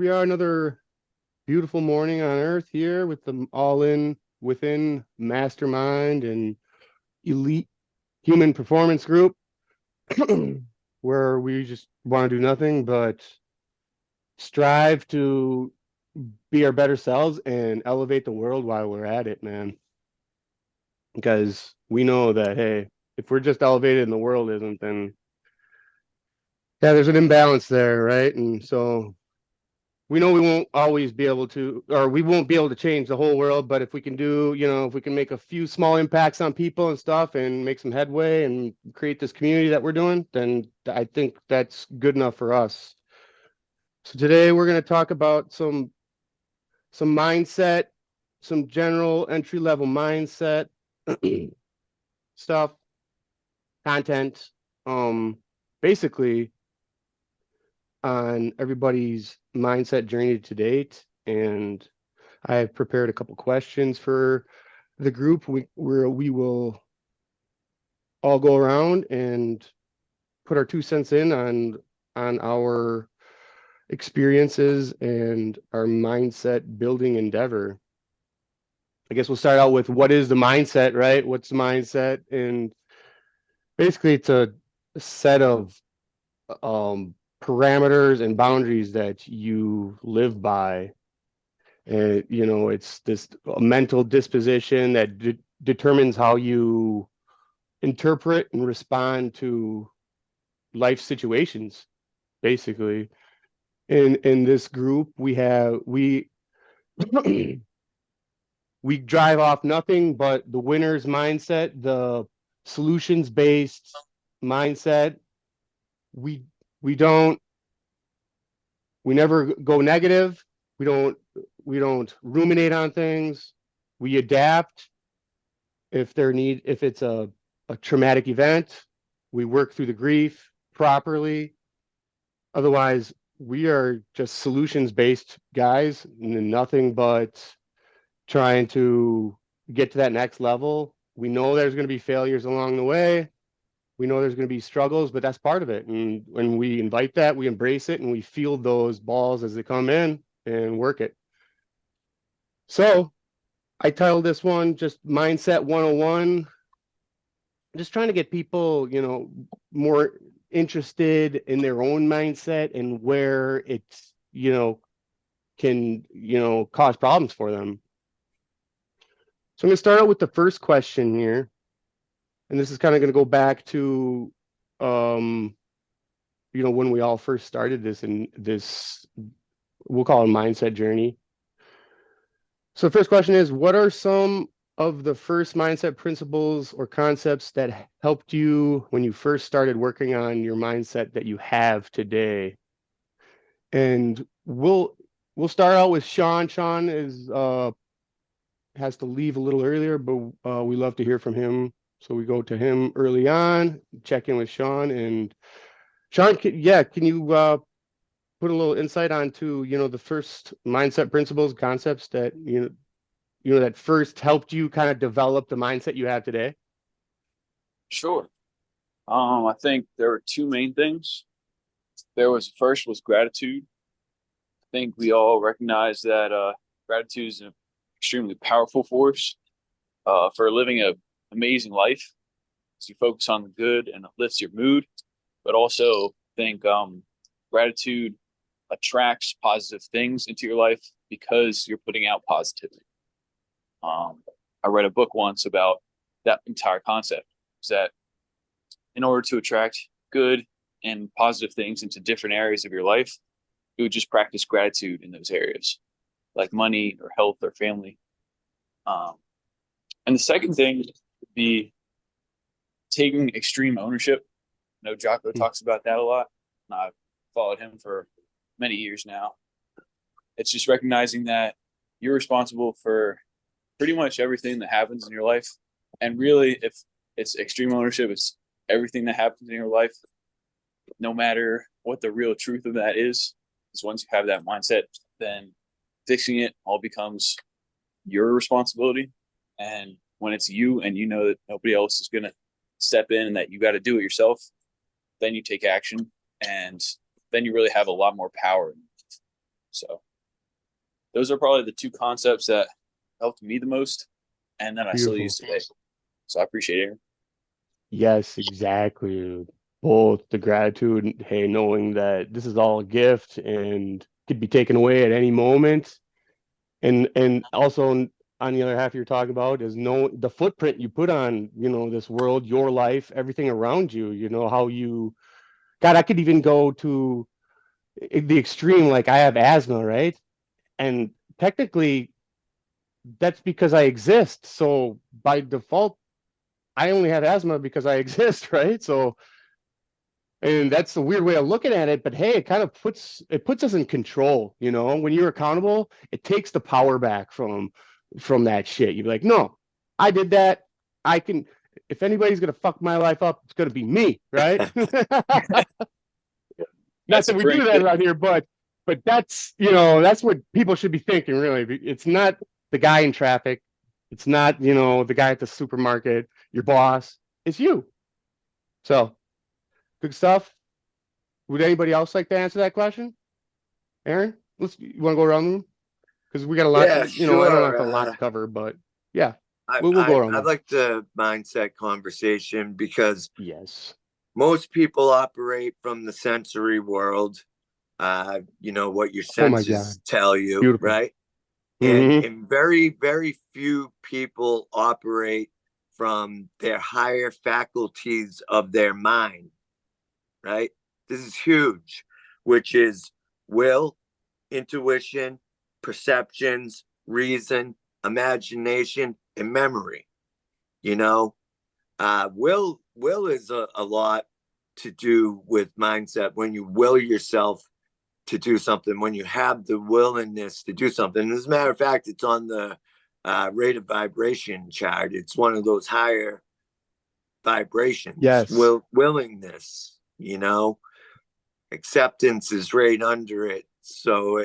we are, another beautiful morning on Earth here with the all in within mastermind and elite human performance group, where we just want to do nothing but strive to be our better selves and elevate the world while we're at it, man. Because we know that, hey, if we're just elevated and the world isn't, then yeah, there's an imbalance there, right? And so we know we won't always be able to, or we won't be able to change the whole world, but if we can do, if we can make a few small impacts on people and stuff and make some headway and create this community that we're doing, then I think that's good enough for us. So today we're going to talk about some mindset, some general entry level mindset stuff, content, basically on everybody's mindset journey to date. And I have prepared a couple questions for the group where we will all go around and put our 2 cents in on our experiences and our mindset building endeavor. I guess we'll start out with what is the mindset, right? What's the mindset? And basically it's a set of parameters and boundaries that you live by. And it's this mental disposition that determines how you interpret and respond to life situations, basically. In this group, we we drive off nothing but the winner's mindset, the solutions based mindset. We we don't we never go negative. We don't ruminate on things. We adapt if it's a traumatic event. We work through the grief properly. Otherwise, we are just solutions based guys, nothing but trying to get to that next level. We know there's going to be failures along the way. We know there's going to be struggles, but that's part of it. And when we invite that, we embrace it and we field those balls as they come in and work it. So I titled this one just Mindset 101. Just trying to get people, more interested in their own mindset and where it's, can, cause problems for them. So I'm going to start out with the first question here. And this is kind of going to go back to, when we all first started this, we'll call it a mindset journey. So the first question is, what are some of the first mindset principles or concepts that helped you when you first started working on your mindset that you have today? And we'll start out with Sean. Sean has to leave a little earlier, but we love to hear from him. So we go to him early on, check in with Sean. And Sean, can you put a little insight onto, the first mindset principles, concepts that, that first helped you kind of develop the mindset you have today? Sure. I think there were two main things. First was gratitude. I think we all recognize that gratitude is an extremely powerful force for living an amazing life. As you focus on the good and it lifts your mood, but also think gratitude attracts positive things into your life because you're putting out positivity. I read a book once about that entire concept, is that in order to attract good and positive things into different areas of your life, you would just practice gratitude in those areas, like money or health or family. And the second thing would be taking extreme ownership. I know Jocko talks about that a lot, and I've followed him for many years now. It's just recognizing that you're responsible for pretty much everything that happens in your life. And really, if it's extreme ownership, it's everything that happens in your life, no matter what the real truth of that is. Because once you have that mindset, then fixing it all becomes your responsibility. And when it's you and you know that nobody else is going to step in and that you got to do it yourself, then you take action, and then you really have a lot more power. So those are probably the two concepts that helped me the most and that I still Beautiful. use today. So I appreciate it. Yes, exactly, dude. Both the gratitude and hey, knowing that this is all a gift and could be taken away at any moment. And also on the other half you're talking about is know the footprint you put on, this world, your life, everything around you, how you God, I could even go to the extreme, like I have asthma, right? And technically that's because I exist. So by default, I only have asthma because I exist, right? So, and that's a weird way of looking at it, but hey, it kind of puts us in control, when you're accountable, it takes the power back from that shit. You're like, no, I did that. I can, if anybody's gonna fuck my life up, it's gonna be me, right? Not That's that a we do pretty that good. around here, but that's what people should be thinking, really. It's not the guy in traffic. It's not, the guy at the supermarket, your boss. It's you. So good stuff. Would anybody else like to answer that question? Aaron, you want to go around the room? Because we got a lot, Yeah, I don't know if sure. a lot to cover, but yeah, I, we'll go I around I them. like the mindset conversation because Yes. most people operate from the sensory world. What your Oh my God. senses tell you, Beautiful. right? And Mm-hmm. and very, very few people operate from their higher faculties of their mind, right? This is huge, which is will, intuition, perceptions, reason, imagination, and memory. You know, will is a lot to do with mindset. When you will yourself to do something, when you have the willingness to do something. As a matter of fact, it's on the rate of vibration chart. It's one of those higher vibrations. Yes. Willingness, acceptance is right under it. So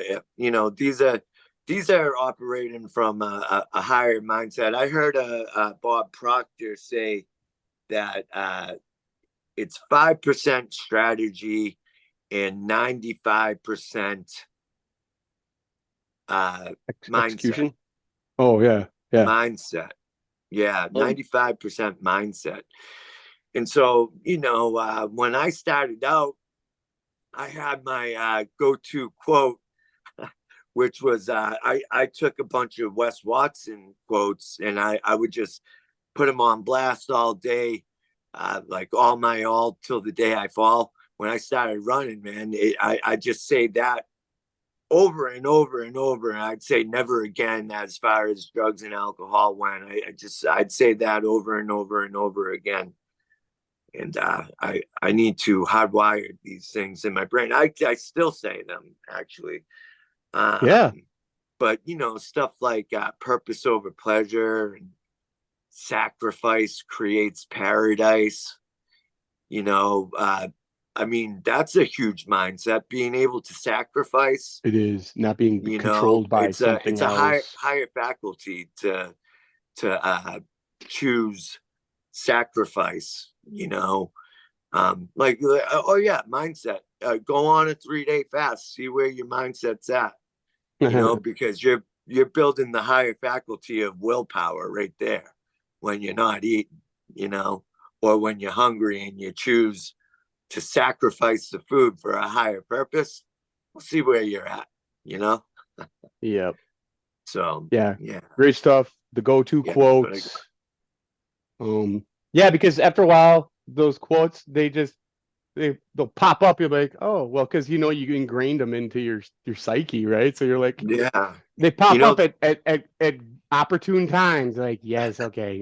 these are operating from a higher mindset. I heard Bob Proctor say that it's 5% strategy and 95% mindset. Execution. Oh yeah. Yeah. Mindset. Yeah, 95% mindset. And so, when I started out, I had my go-to quote, which was I took a bunch of Wes Watson quotes and I would just put them on blast all day, like all my all till the day I fall. When I started running, man, I just say that over and over and over, and I'd say never again as far as drugs and alcohol went. I'd say that over and over and over again. And I need to hardwire these things in my brain. I still say them actually. Yeah. But stuff like purpose over pleasure and sacrifice creates paradise. I mean, that's a huge mindset, being able to sacrifice. It is not being controlled by It's a something higher else. faculty to choose sacrifice. Like, oh yeah, mindset. Go on a 3-day fast, see where your mindset's at. Because you're building the higher faculty of willpower right there when you're not eating, or when you're hungry and you choose to sacrifice the food for a higher purpose. We'll see where you're at, you know? Yep. So Yeah. yeah. Great stuff. The go-to Yeah, that's what I got. quotes. Yeah, because after a while, those quotes, they'll pop up. You're like, oh, well, because you ingrained them into your psyche, right? So you're like, Yeah. they You pop up know, at opportune times. Like, yes, okay,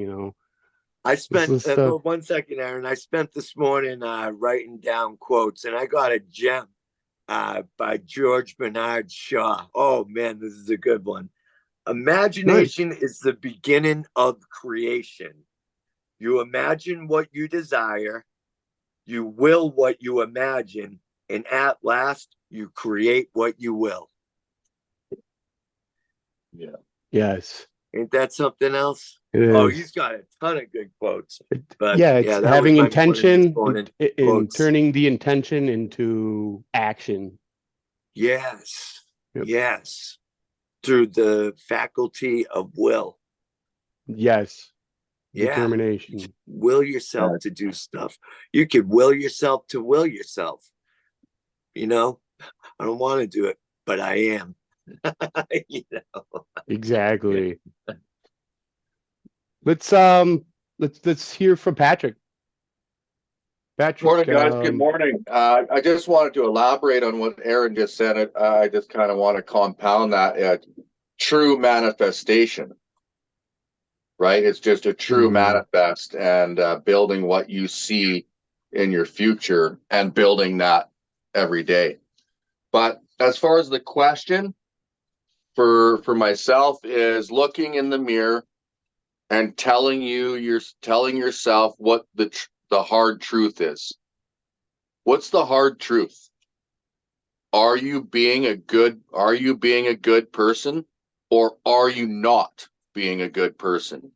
I this spent is stuff. 1 second, Aaron. I spent this morning writing down quotes, and I got a gem by George Bernard Shaw. Oh man, this is a good one. Nice. Imagination is the beginning of creation. You imagine what you desire, you will what you imagine, and at last you create what you will. Yeah. Yes, Ain't that something else? it Oh, is. he's got a ton of good quotes. But Yeah, it's yeah, that was having my morning this intention morning in quotes. turning the intention into action. Yes. Yep. Yes. Through the faculty of will. Yes. Yeah. Determination. Will yourself to do stuff. You could will yourself to will yourself. You know, I don't want to do it, but I am. You know? Exactly. Let's hear from Patrick. Patrick, Morning, guys. Good morning. I just wanted to elaborate on what Aaron just said. I just kind of want to compound that. True manifestation, right? It's just a true manifest, and building what you see in your future and building that every day. But as far as the question for myself is looking in the mirror and telling yourself what the hard truth is. What's the hard truth? Are you being a good person, or are you not being a good person?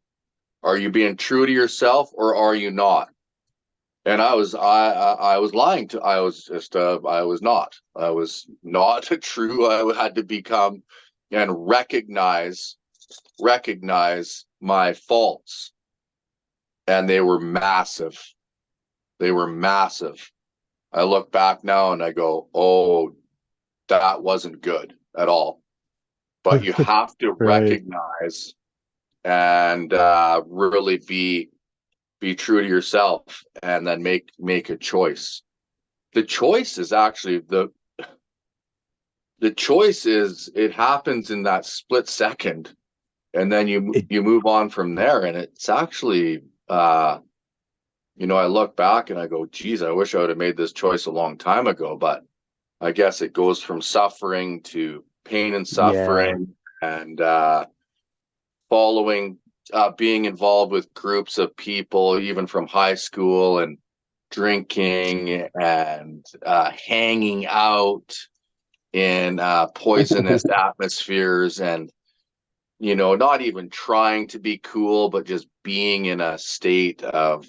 Are you being true to yourself, or are you not? And I was lying to, I was not true. I had to become and recognize my faults. And they were massive. I look back now and I go, oh, that wasn't good at all. But you have to Right. recognize and really be true to yourself, and then make a choice. The choice is actually the choice is, it happens in that split second, and then you move on from there. And it's actually you know, I look back and I go, geez, I wish I would have made this choice a long time ago. But I guess it goes from suffering to pain and suffering, and following, being involved with groups of people, even from high school, and drinking and hanging out in poisonous atmospheres, and, you know, not even trying to be cool, but just being in a state of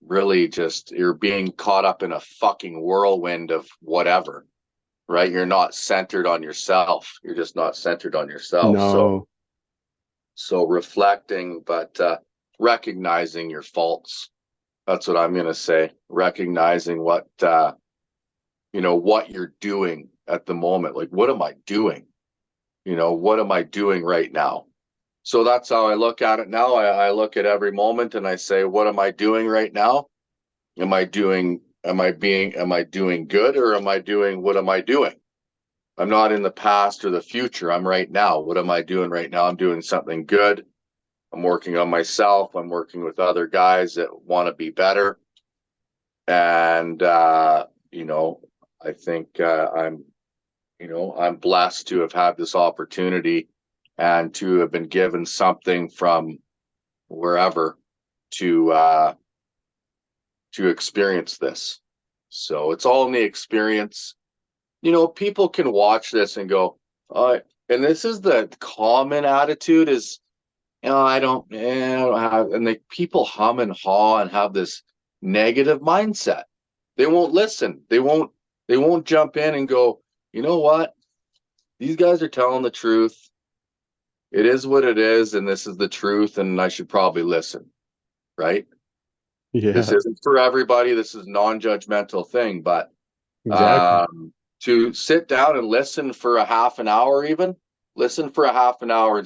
really just, you're being caught up in a fucking whirlwind of whatever, right? You're not centered on yourself. You're just not centered on yourself. No. So reflecting, but recognizing your faults. That's what I'm going to say. Recognizing what, you know, what you're doing at the moment. Like, what am I doing? You know, what am I doing right now? So that's how I look at it now. I look at every moment and I say, what am I doing right now? Am I doing good, or what am I doing? I'm not in the past or the future. I'm right now. What am I doing right now? I'm doing something good. I'm working on myself. I'm working with other guys that want to be better. And, you know, I think I'm blessed to have had this opportunity and to have been given something from wherever to experience this. So it's all in the experience. You know, people can watch this and go, and this is the common attitude is, you know, I don't have, and people hum and haw and have this negative mindset. They won't listen. They won't jump in and go, you know what? These guys are telling the truth. It is what it is, and this is the truth, and I should probably listen, right? Yeah. This isn't for everybody. This is a non-judgmental thing, but Exactly. to sit down and listen for a half an hour, and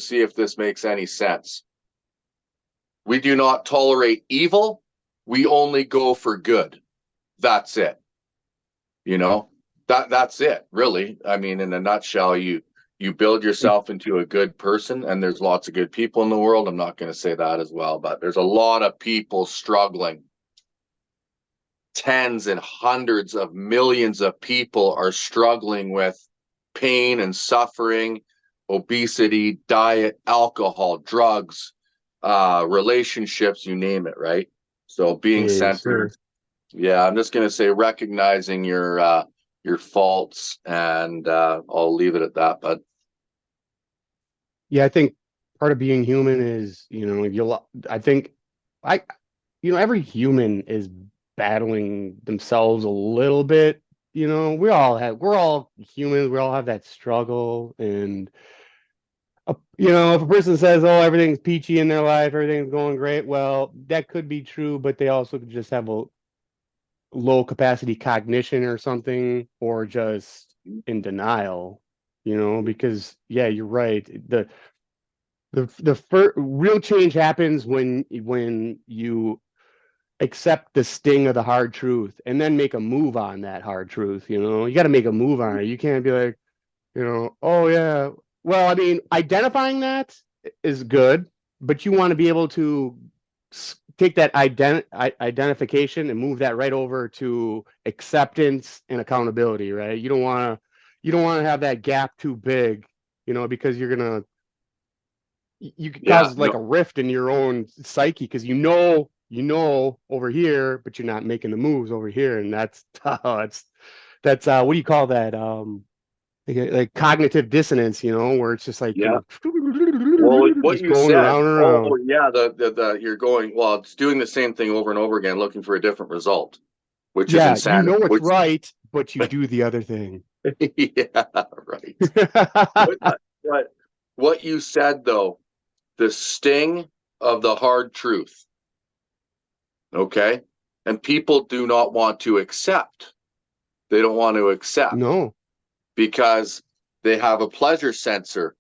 see if this makes any sense. We do not tolerate evil. We only go for good. That's it. You know, that's it, really. I mean, in a nutshell, you build yourself into a good person, and there's lots of good people in the world. I'm not going to say that as well, but there's a lot of people struggling. Tens and hundreds of millions of people are struggling with pain and suffering, obesity, diet, alcohol, drugs, relationships, you name it, right? So being centered. Yeah, I'm just going to say recognizing your faults, and I'll leave it at that. But yeah, I think part of being human is, you know, every human is battling themselves a little bit, you know, we're all humans. We all have that struggle. And, you know, if a person says, oh, everything's peachy in their life, everything's going great, well, that could be true, but they also could just have a low capacity cognition or something, or just in denial, you know, because yeah, you're right. The real change happens when you accept the sting of the hard truth and then make a move on that hard truth. You know, you got to make a move on it. You can't be like, you know, oh yeah. Well, I mean, identifying that is good, but you want to be able to take that identification and move that right over to acceptance and accountability, right? You don't want to have that gap too big, you know, because you could Yeah, cause like no, a rift in your own psyche because you know over here, but you're not making the moves over here, and that's that's what do you call that? Like cognitive dissonance, you know, where it's just like yeah. you're Well, what just you going said, around and oh around. yeah, the you're going, well, it's doing the same thing over and over again, looking for a different result, which is Yeah, you insanity. know it's Which, right, but you do the other thing. yeah, right. What, what, what you said though, the sting of the hard truth, okay? And people do not want to accept. They don't want to accept No. because they have a pleasure sensor.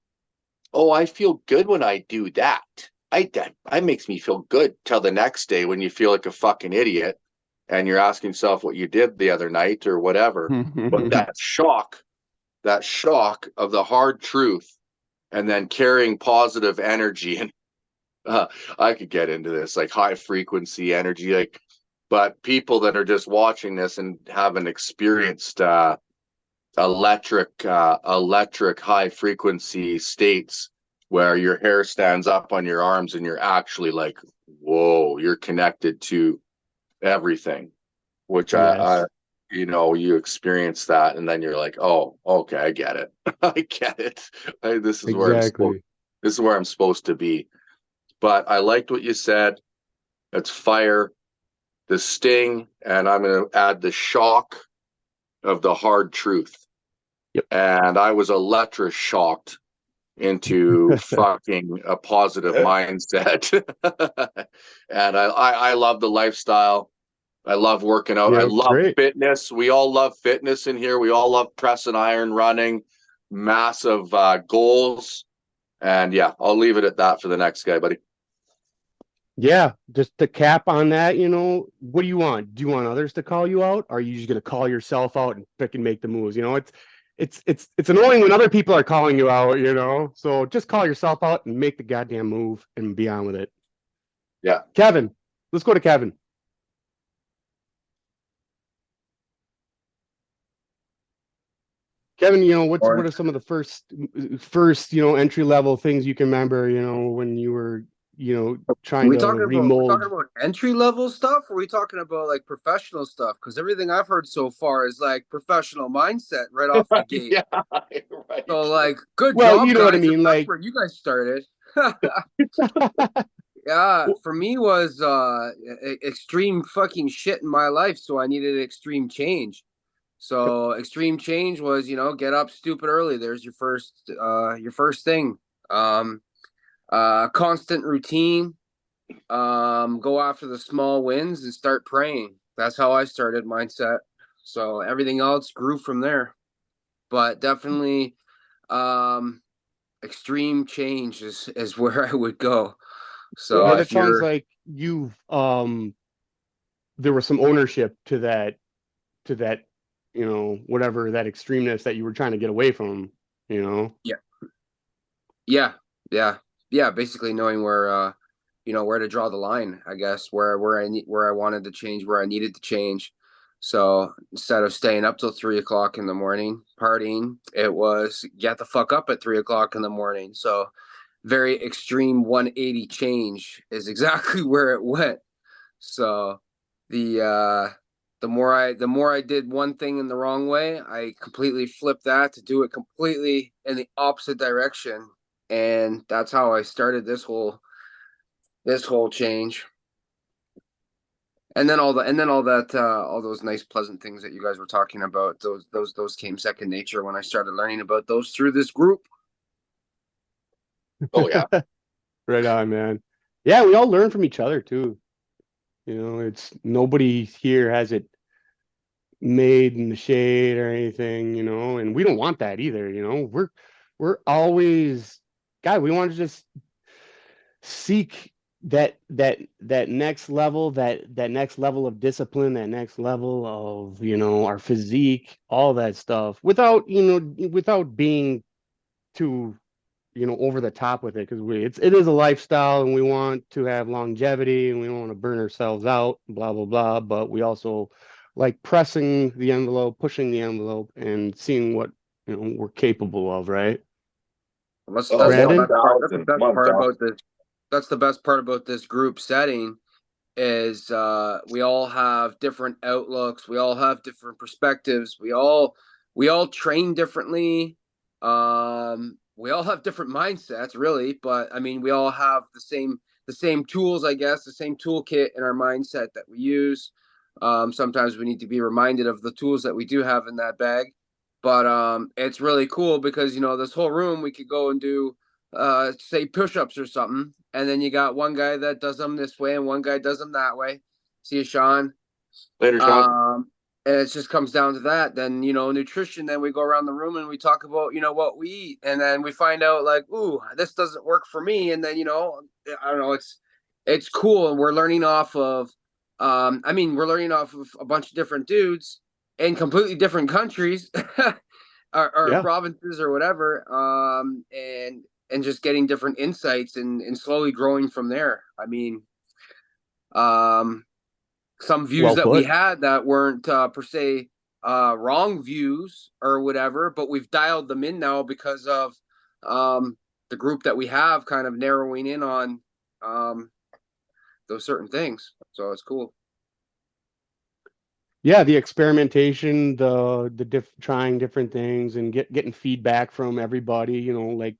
Oh, I feel good when I do that. That makes me feel good till the next day when you feel like a fucking idiot and you're asking yourself what you did the other night or whatever. But that shock of the hard truth, and then carrying positive energy, and I could get into this like high frequency energy, like, but people that are just watching this and haven't experienced electric high frequency states where your hair stands up on your arms and you're actually like, whoa, you're connected to everything, which I Yes, you experience that and then you're like, oh, okay, I get it. I get it. This is where exactly. I'm supposed to be. But I liked what you said. It's fire, the sting, and I'm going to add the shock of the hard truth. Yep. And I was electric shocked into fucking a positive mindset. And I love the lifestyle. I love working out. I Yeah, love great. fitness. We all love fitness in here. We all love pressing iron, running, massive goals. And yeah, I'll leave it at that for the next guy, buddy. Yeah, just to cap on that, you know, what do you want? Do you want others to call you out? Or are you just gonna call yourself out and pick and make the moves? You know, it's annoying when other people are calling you out, you know. So just call yourself out and make the goddamn move and be on with it. Yeah. Kevin, let's go to Kevin. Kevin, you know, what Or are some of the first, you know, entry level things you can remember, you know, when you were, you know, trying to we're talking remold. about entry level stuff, or are we talking about like professional stuff? Because everything I've heard so far is like professional mindset right off the gate. Yeah, right. So like, good Well, you job, know what I guys. If mean, that's like where you guys started. Yeah, for me was extreme fucking shit in my life, so I needed extreme change. So extreme change was, get up stupid early. There's your first thing. Um Constant routine, go after the small wins and start praying. That's how I started mindset. So everything else grew from there. But definitely extreme change is where I would go. So yeah, Yeah. that if sounds you're like you've there was some ownership to that, you know, whatever that extremeness that you were trying to get away from, you know. yeah, yeah, yeah, yeah, basically knowing where to draw the line, I guess, where I wanted to change, where I needed to change. So instead of staying up till 3 o'clock in the morning partying, it was get the fuck up at 3 o'clock in the morning. So very extreme 180 change is exactly where it went. So the more I did one thing in the wrong way, I completely flipped that to do it completely in the opposite direction. And that's how I started this whole change. And then all that all those nice pleasant things that you guys were talking about, those came second nature when I started learning about those through this group. Oh yeah. Right on, man. Yeah, we all learn from each other too. You know, it's nobody here has it made in the shade or anything, you know, and we don't want that either, you know. We're always, God, we want to just seek that next level, that next level of discipline, that next level of, you know, our physique, all that stuff without, you know, without being too, you know, over the top with it, because it is a lifestyle and we want to have longevity and we don't want to burn ourselves out, blah blah blah, but we also like pressing the envelope, pushing the envelope, and seeing what, you know, we're capable of, right? Oh, That's the Brandon? best part. That's the 1000, best part 1000. about this. That's the best part about this group setting is we all have different outlooks. We all have different perspectives. We all train differently. We all have different mindsets, really, but I mean, we all have the same tools, I guess, the same toolkit in our mindset that we use. Sometimes we need to be reminded of the tools that we do have in that bag. But it's really cool because this whole room we could go and do say push-ups or something, and then you got one guy that does them this way and one guy does them that way. See you, Sean. Later, Sean. And it just comes down to that. Then nutrition. Then we go around the room and we talk about what we eat, and then we find out like, ooh, this doesn't work for me. And then I don't know. It's cool, and we're learning off of. I mean, we're learning off of a bunch of different dudes in completely different countries, or Yeah. provinces or whatever. And just getting different insights and slowly growing from there. I mean, some views Well that we put. had that weren't per se wrong views or whatever, but we've dialed them in now because of the group that we have kind of narrowing in on those certain things. So it's cool. Yeah, the experimentation, trying different things and getting feedback from everybody, you know, like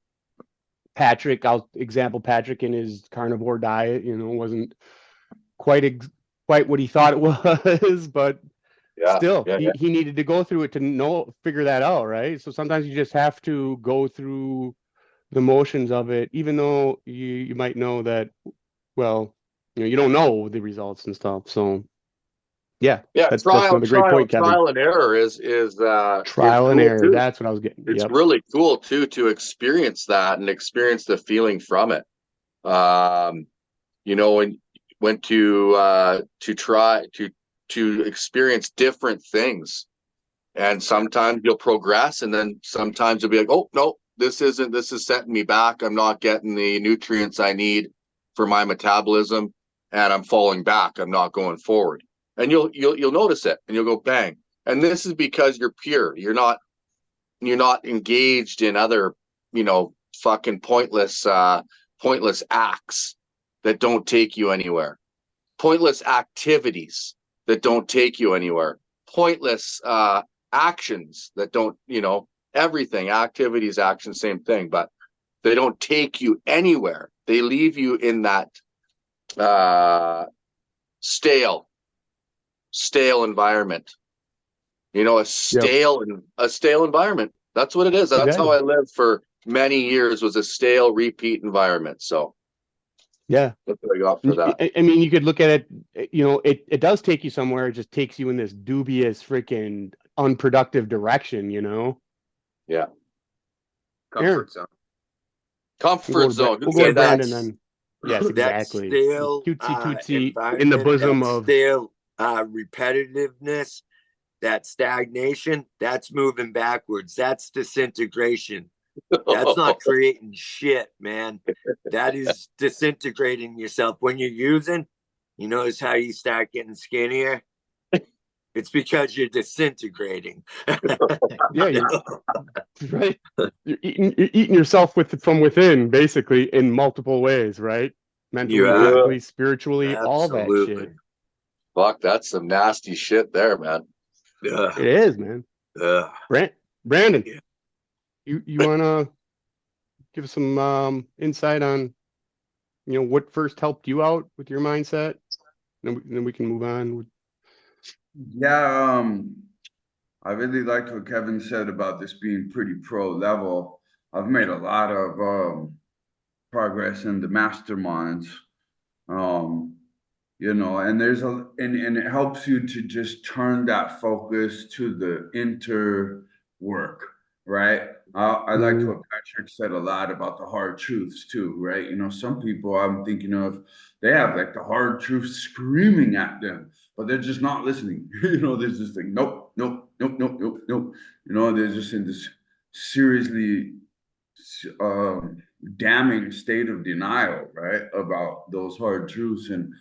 Patrick, Patrick in his carnivore diet, you know, wasn't quite what he thought it was, but Yeah, still yeah, yeah. he needed to go through it to figure that out, right? So sometimes you just have to go through the motions of it, even though you might know that, well, you know, you don't know the results and stuff. So yeah, Yeah, that's another great point, Kevin. trial and error is Trial and cool error. too. That's what I was getting. It's Yep. really cool too to experience that and experience the feeling from it. Um, when to try to experience different things, and sometimes you'll progress, and then sometimes you'll be like, oh no, this is setting me back. I'm not getting the nutrients I need for my metabolism, and I'm falling back. I'm not going forward, and you'll notice it, and you'll go bang. And this is because you're pure. You're not engaged in other, fucking pointless acts that don't take you anywhere, pointless activities that don't take you anywhere, pointless actions that don't, everything, activities, action, same thing, but they don't take you anywhere. They leave you in that stale environment. A Yep. stale environment. That's what it is. That's how Exactly. I lived for many years, was a stale repeat environment. So Yeah. that's what I got for that. I mean, you could look at it, you know, it does take you somewhere. It just takes you in this dubious, freaking unproductive direction, you know? Yeah. Aaron, Comfort zone. Comfort zone. Who we'll go to Yeah, said that? Brandon that's then. Yes, that exactly. stale Cutesy tootsy in the environment, bosom that of, stale repetitiveness, that stagnation, that's moving backwards. That's disintegration. That's not creating shit, man. That is disintegrating yourself. When you're using, you notice how you start getting skinnier? It's because you're disintegrating. yeah, you're right. You're eating yourself from within, basically, in multiple ways, right? You Mentally, are. physically, spiritually, all that Absolutely. shit. Fuck, that's some nasty shit there, man. It is, man. Ugh. Brandon, Yeah. you wanna give some insight on, you know, what first helped you out with your mindset? then we can move on. Yeah, I really liked what Kevin said about this being pretty pro level. I've made a lot of progress in the masterminds. Um, you know, and there's and it helps you to just turn that focus to the inner work, right? I liked what Patrick said a lot about the hard truths too, right? You know, some people I'm thinking of, they have like the hard truth screaming at them, but they're just not listening. You know, they're just like, nope, nope, nope, nope, nope, nope. You know, they're just in this seriously damning state of denial, right, about those hard truths and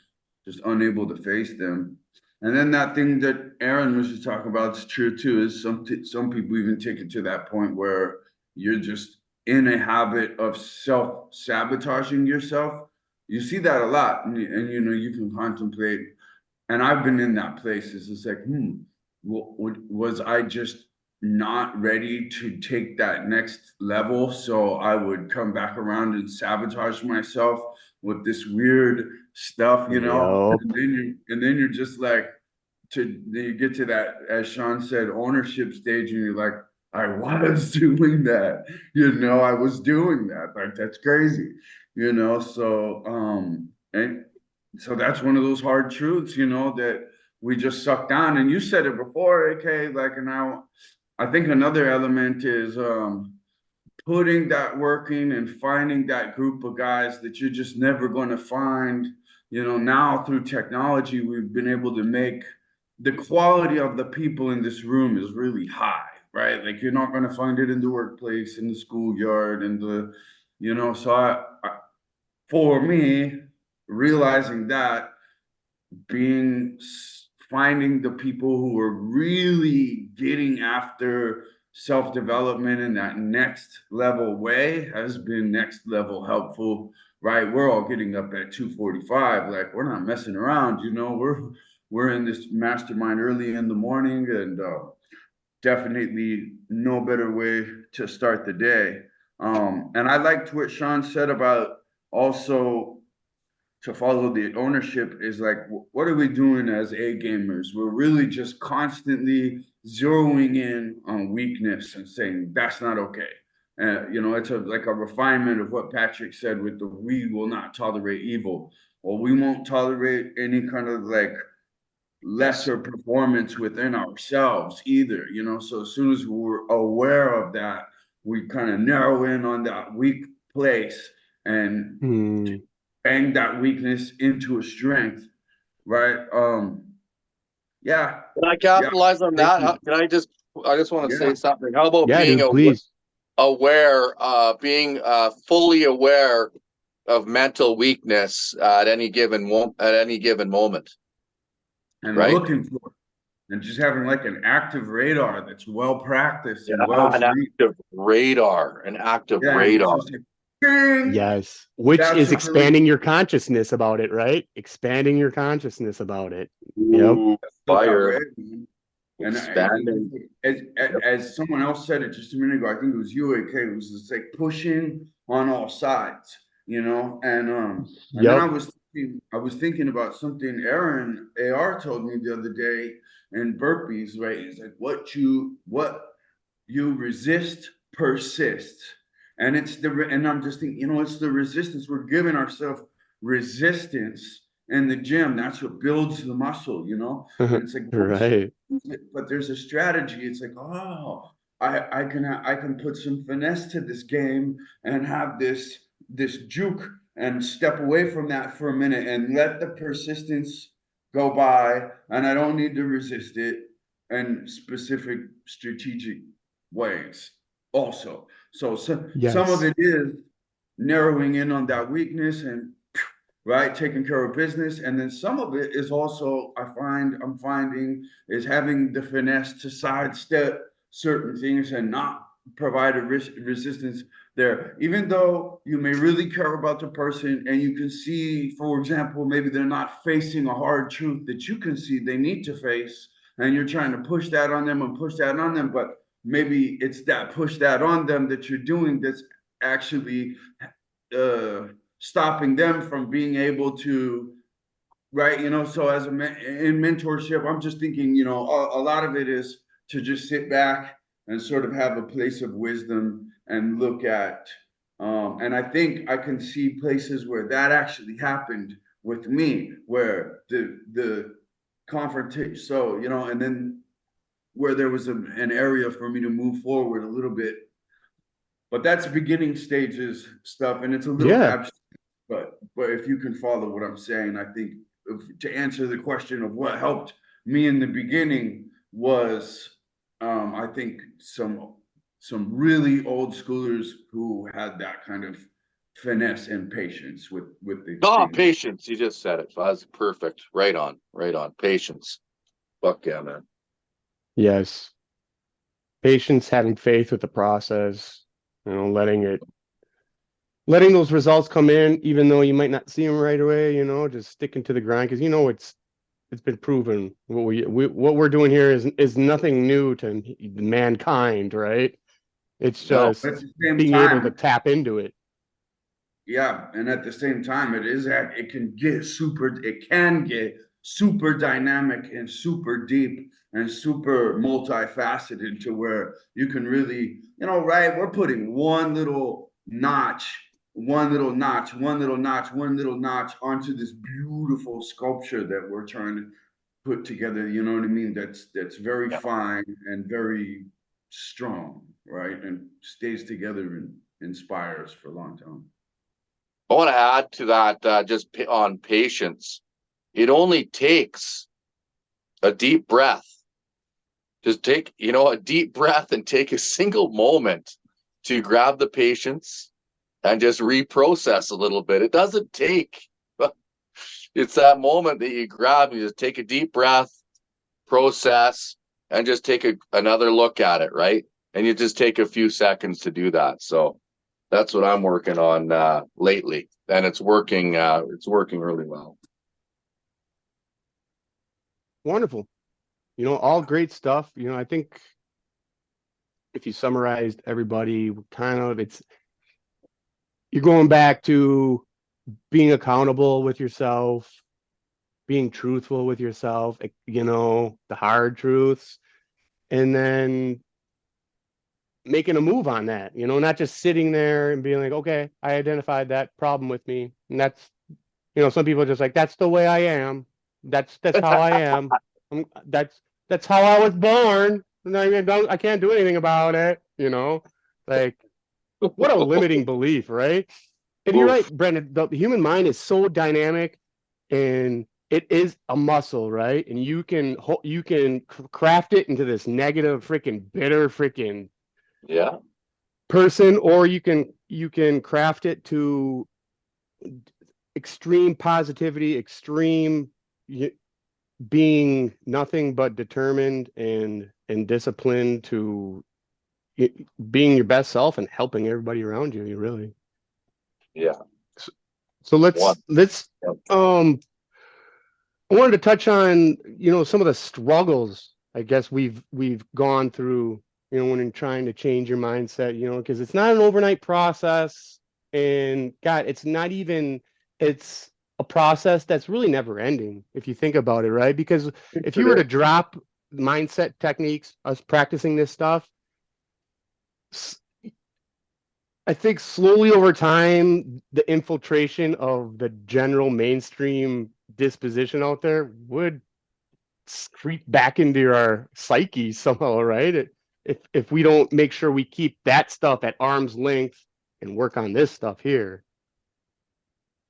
just unable to face them. And then that thing that Aaron was just talking about is true too. Is some people even take it to that point where you're just in a habit of self-sabotaging yourself. You see that a lot, and you know you can contemplate. And I've been in that place. It's just like, was I just not ready to take that next level? So I would come back around and sabotage myself with this weird stuff, you know? Yep. And then you're just like, then you get to that, as Sean said, ownership stage, and you're like, I was doing that, you know, I was doing that. Like, that's crazy, you know? So, and so that's one of those hard truths, you know, that we just suck down. And you said it before, AK, like, and now I think another element is putting that work in and finding that group of guys that you're just never going to find. You know, now through technology, we've been able to make the quality of the people in this room is really high, right? Like you're not going to find it in the workplace, in the schoolyard, and the, you know, so for me, realizing that finding the people who are really getting after self-development in that next level way has been next level helpful, right? We're all getting up at 2:45, like we're not messing around, you know, we're in this mastermind early in the morning, and definitely no better way to start the day. And I liked what Sean said about also to follow the ownership is like, what are we doing as A gamers? We're really just constantly zeroing in on weakness and saying that's not okay. You know, it's like a refinement of what Patrick said with the we will not tolerate evil. Well, we won't tolerate any kind of like lesser performance within ourselves either, you know. So as soon as we're aware of that, we kind of narrow in on that weak place and bang that weakness into a strength, right? Yeah, Can I yeah, capitalize on thank that? you. I just want to say Yeah, something. How about Yeah, being dude, please. aware, being fully aware of mental weakness at any given moment, and right? looking for it, and just having like an active radar that's well practiced Yeah, and well an trained. active radar, an active Yeah, and it's radar. just like, ding, Yes. Which that's is what really expanding your consciousness about it, right? Expanding your consciousness about it. Yep. Ooh, stuck out, fire, right? expanding. As someone else said it just a minute ago, I think it was you, AK. It was just like pushing on all sides, you know. And then Yep. I was thinking about something Aaron AR told me the other day in burpees, right? It's like what you resist persists, and and I'm just thinking, you know, it's the resistance we're giving ourselves resistance in the gym. That's what builds the muscle, you know. And it's like once Right. but there's a strategy. It's like, oh, I can put some finesse to this game and have this juke and step away from that for a minute and let the persistence go by, and I don't need to resist it in specific strategic ways also. So some of Yes. it is narrowing in on that weakness and right, taking care of business. And then some of it is also, I'm finding is having the finesse to sidestep certain things and not provide a resistance there. Even though you may really care about the person and you can see, for example, maybe they're not facing a hard truth that you can see they need to face, and you're trying to push that on them and push that on them, but maybe it's that push that on them that you're doing that's actually uh stopping them from being able to right? You know, so as in mentorship, I'm just thinking, you know, a lot of it is to just sit back and sort of have a place of wisdom and look at, and I think I can see places where that actually happened with me, where the confrontation, so, you know, and then where there was an area for me to move forward a little bit. But that's beginning stages stuff, and it's a little Yeah. abstract. But if you can follow what I'm saying, I think to answer the question of what helped me in the beginning was, I think some really old schoolers who had that kind of finesse and patience with the Oh, things. patience. You just said it. That's perfect. Right on. Right on. Patience. Fuck yeah, man. Yes. Patience, having faith with the process, letting those results come in, even though you might not see them right away, just sticking to the grind. Cause it's been proven what we're doing here is nothing new to mankind, right? It's No, but at just the same being able to time, tap into it. yeah, and at the same time, it can get super dynamic and super deep and super multifaceted to where you can really, you know, right? We're putting one little notch onto this beautiful sculpture that we're trying to put together, you know what I mean? That's very Yeah. fine and very strong, right? And stays together and inspires for a long time. I want to add to that, on patience. It only takes a deep breath. Just take, a deep breath and take a single moment to grab the patience and just reprocess a little bit. It doesn't take, it's that moment that you grab, you just take a deep breath, process, and just take another look at it, right? And you just take a few seconds to do that. So that's what I'm working on lately. And it's working really well. Wonderful. All great stuff. I think if you summarized everybody, you're going back to being accountable with yourself, being truthful with yourself, the hard truths, and then making a move on that, not just sitting there and being like, okay, I identified that problem with me. And that's, some people are just like, that's the way I am. That's how I am. That's how I was born. And I can't do anything about it, like what a limiting belief, right? And you're right, Brendan, the human mind is so dynamic and it is a muscle, right? And you can craft it into this negative freaking bitter freaking Yeah. person, or you can craft it to extreme positivity, extreme being nothing but determined and disciplined to being your best self and helping everybody around you. You really. Yeah. So let's I wanted to touch on, some of the struggles I guess we've gone through, when you're trying to change your mindset, because it's not an overnight process. And God, it's a process that's really never ending if you think about it, right? Because if you were to drop mindset techniques, us practicing this stuff, I think slowly over time, the infiltration of the general mainstream disposition out there would creep back into our psyche somehow, right? If we don't make sure we keep that stuff at arm's length and work on this stuff here.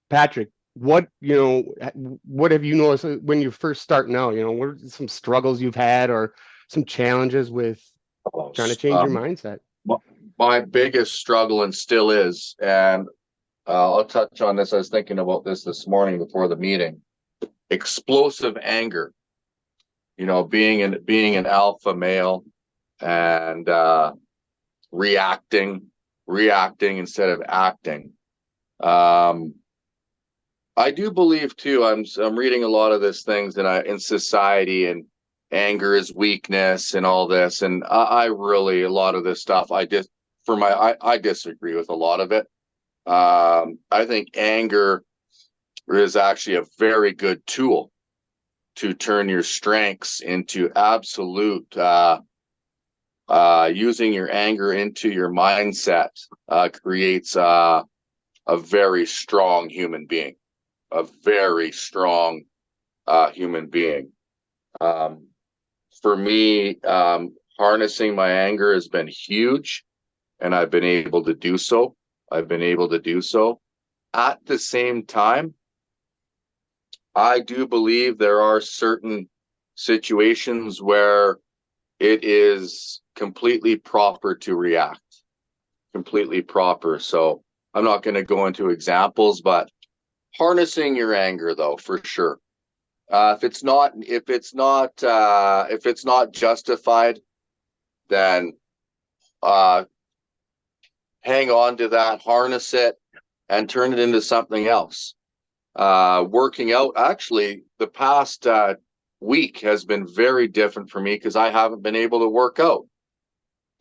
Patrick, what have you noticed when you first start now? What are some struggles you've had or some challenges with trying to change your mindset? My biggest struggle, and still is, and I'll touch on this. I was thinking about this morning before the meeting. Explosive anger. Being an alpha male and reacting instead of acting. I do believe too. I'm reading a lot of these things in society, and anger is weakness and all this. And I really, a lot of this stuff, I disagree with a lot of it. I think anger is actually a very good tool to turn your strengths into absolute, using your anger into your mindset, creates a very strong human being, a very strong human being. For me, harnessing my anger has been huge, and I've been able to do so. At the same time, I do believe there are certain situations where it is completely proper to react. Completely proper. So I'm not going to go into examples, but harnessing your anger, though, for sure. If it's not justified, then hang on to that, harness it, and turn it into something else. Working out, actually, the past week has been very different for me because I haven't been able to work out.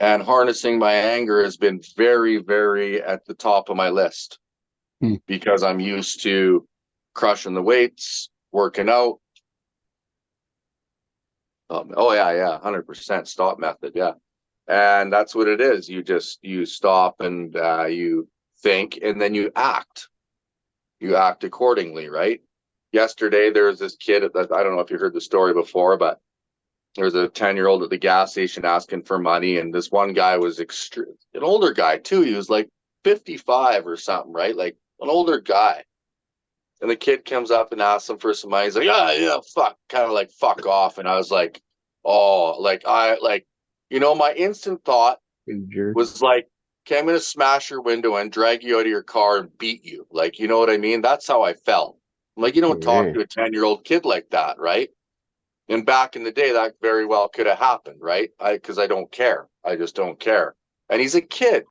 And harnessing my anger has been very, very at the top of my list because I'm used to crushing the weights, working out. Oh yeah, 100% stop method, yeah. And that's what it is. You stop and you think, and then you act. You act accordingly, right? Yesterday, there was this kid, I don't know if you heard the story before, but there was a 10-year-old at the gas station asking for money, and this one guy was an older guy too. He was like 55 or something, right? Like an older guy. And the kid comes up and asks him for some money. He's like, yeah, fuck, kind of like fuck off. And I was like, oh, my instant thought was like, okay, I'm gonna smash your window and drag you out of your car and beat you. Like, you know what I mean? That's how I felt. I'm like, you don't talk to a 10-year-old kid like that, right? And back in the day, that very well could have happened, right? Because I don't care. I just don't care. And he's a kid.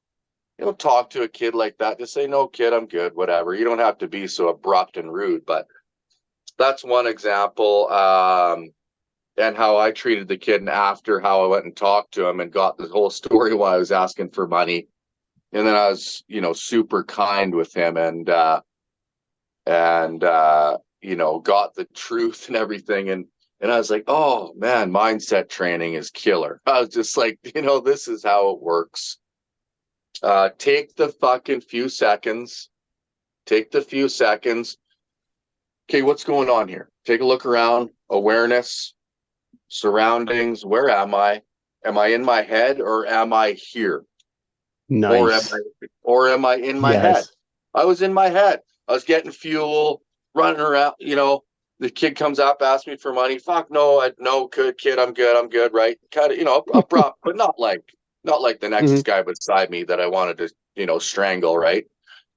You don't talk to a kid like that. Just say, no, kid, I'm good, whatever. You don't have to be so abrupt and rude. But that's one example. And how I treated the kid, and after how I went and talked to him and got the whole story while I was asking for money. And then I was, super kind with him and got the truth and everything. And I was like, oh man, mindset training is killer. I was just like, this is how it works. Take the fucking few seconds. Okay, what's going on here? Take a look around. Awareness, surroundings. Where am I? Am I in my head or am I here? Nice. Or am I in my head? I was in my head. I was getting fuel, running around. The kid comes up, asks me for money. Fuck no, good kid, I'm good, right? Kind of, abrupt, but not like the next guy beside me that I wanted to, strangle, right?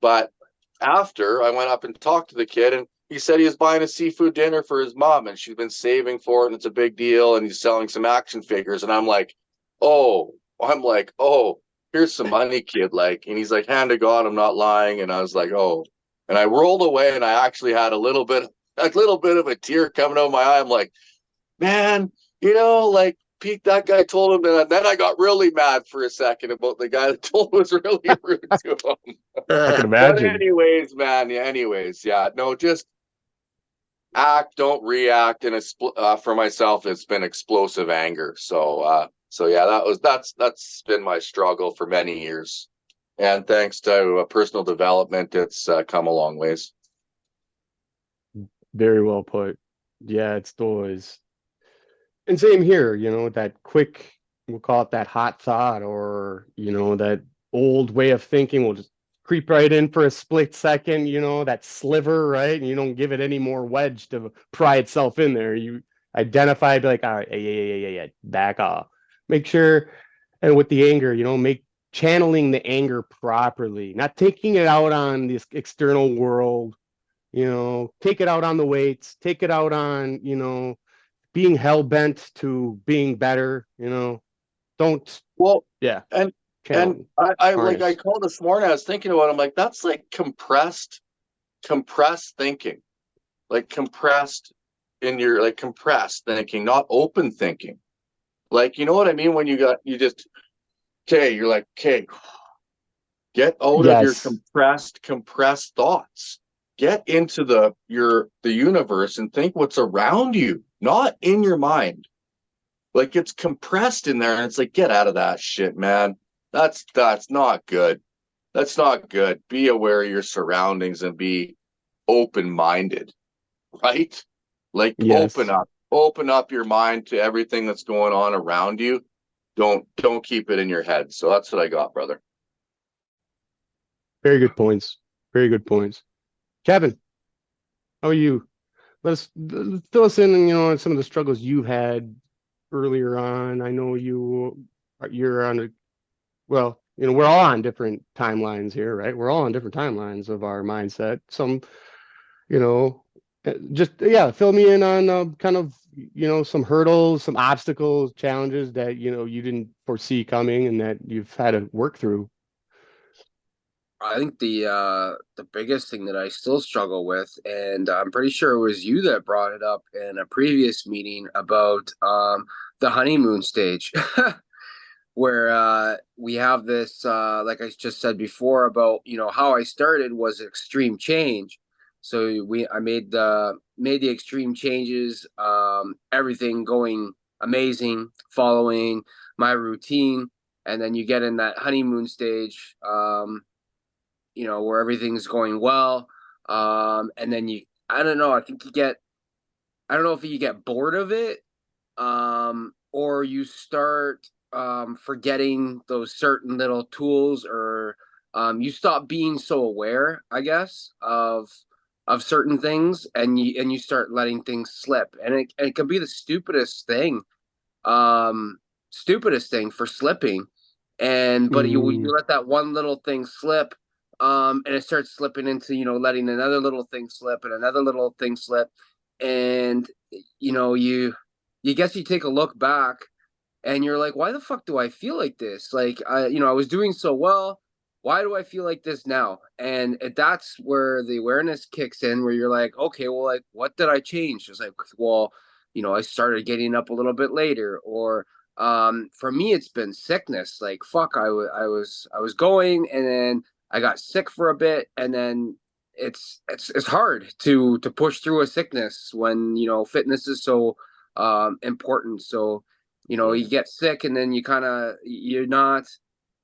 But after I went up and talked to the kid, and he said he was buying a seafood dinner for his mom, and she's been saving for it, and it's a big deal, and he's selling some action figures, and I'm like, oh, here's some money, kid, and he's like, hand to God, I'm not lying, and I was like, oh, and I rolled away, and I actually had a little bit of a tear coming out of my eye. I'm like, man, Pete, that guy told him, and then I got really mad for a second about the guy that told him was really rude to him. I can imagine. But anyways, man, no, just act, don't react. And for myself, it's been explosive anger. So yeah, that's been my struggle for many years. And thanks to personal development, it's come a long ways. Very well put. Yeah, it's always. And same here, that quick, we'll call it that hot thought, or, that old way of thinking will just creep right in for a split second, that sliver, right? And you don't give it any more wedge to pry itself in there. You identify, be like, all right, yeah, back off. Make sure, and with the anger, channeling the anger properly, not taking it out on this external world, take it out on the weights, take it out on, being hell-bent to being better, don't. Well, yeah. And I called this morning, I was thinking about it, I'm like, that's like compressed thinking, compressed thinking, not open thinking. You know what I mean? When you're like, okay, get out of your compressed thoughts. get into the universe and think what's around you, not in your mind. Like it's compressed in there, and it's like, get out of that shit, man. That's not good. That's not good. Be aware of your surroundings and be open-minded, right? Like Yes. open up your mind to everything that's going on around you. Don't keep it in your head. So that's what I got, brother. Very good points. Very good points. Kevin, how are you? Let's fill us in, on some of the struggles you've had earlier on. I know you're on well, we're all on different timelines here, right? We're all on different timelines of our mindset. Some, just, yeah, fill me in on kind of, some hurdles, some obstacles, challenges that, you didn't foresee coming and that you've had to work through. I think the biggest thing that I still struggle with, and I'm pretty sure it was you that brought it up in a previous meeting about the honeymoon stage, where we have this, like I just said before, about how I started was extreme change. So I made the extreme changes, everything going amazing, following my routine, and then you get in that honeymoon stage. Where everything's going well. And then I don't know, I don't know if you get bored of it, or you start forgetting those certain little tools, or you stop being so aware, I guess, of certain things, and you start letting things slip. And it can be the stupidest thing for slipping. But you let that one little thing slip, and it starts slipping into, letting another little thing slip and another little thing slip. And, you guess you take a look back and you're like, why the fuck do I feel like this? Like, I was doing so well. Why do I feel like this now? And that's where the awareness kicks in, where you're like, okay, well, like, what did I change? It's like, well, I started getting up a little bit later, or for me, it's been sickness. Like, fuck, I was going, and then I got sick for a bit, and then it's hard to push through a sickness when fitness is so important. So you get sick, and then you're not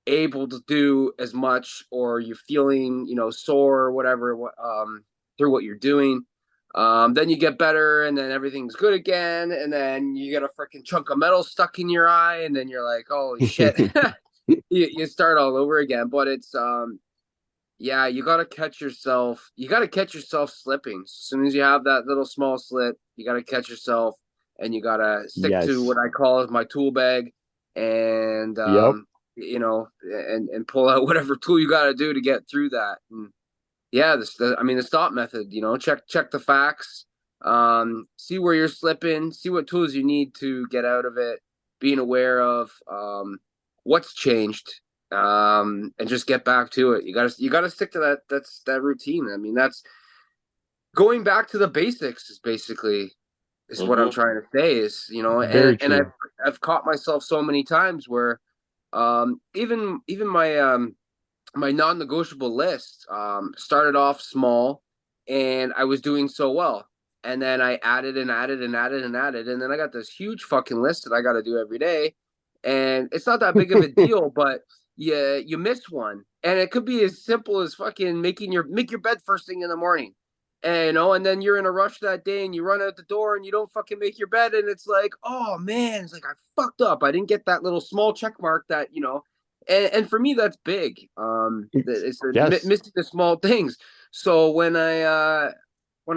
able to do as much, or you're feeling sore or whatever, through what you're doing. Then you get better, and then everything's good again, and then you get a freaking chunk of metal stuck in your eye, and then you're like, holy shit. You start all over again. But it's yeah, you got to catch yourself. You got to catch yourself slipping. As soon as you have that little small slip, you got to catch yourself, and you got to stick to Yes. what I call as my tool bag, and Yep. and pull out whatever tool you got to do to get through that. And yeah, the stop method. Check the facts, see where you're slipping, see what tools you need to get out of it, being aware of what's changed, and just get back to it. You gotta stick to that routine. I mean, that's going back to the basics is basically is what I'm trying to say is, Very and true. I've caught myself so many times where even my non-negotiable list started off small, and I was doing so well, and then I added and added and added and added, and then I got this huge fucking list that I got to do every day, and it's not that big of a deal, but you miss one, and it could be as simple as fucking make your bed first thing in the morning. And and then you're in a rush that day, and you run out the door, and you don't fucking make your bed, and it's like, oh man, it's like I fucked up. I didn't get that little small check mark that and for me that's big. It's Yes. missing the small things. So when I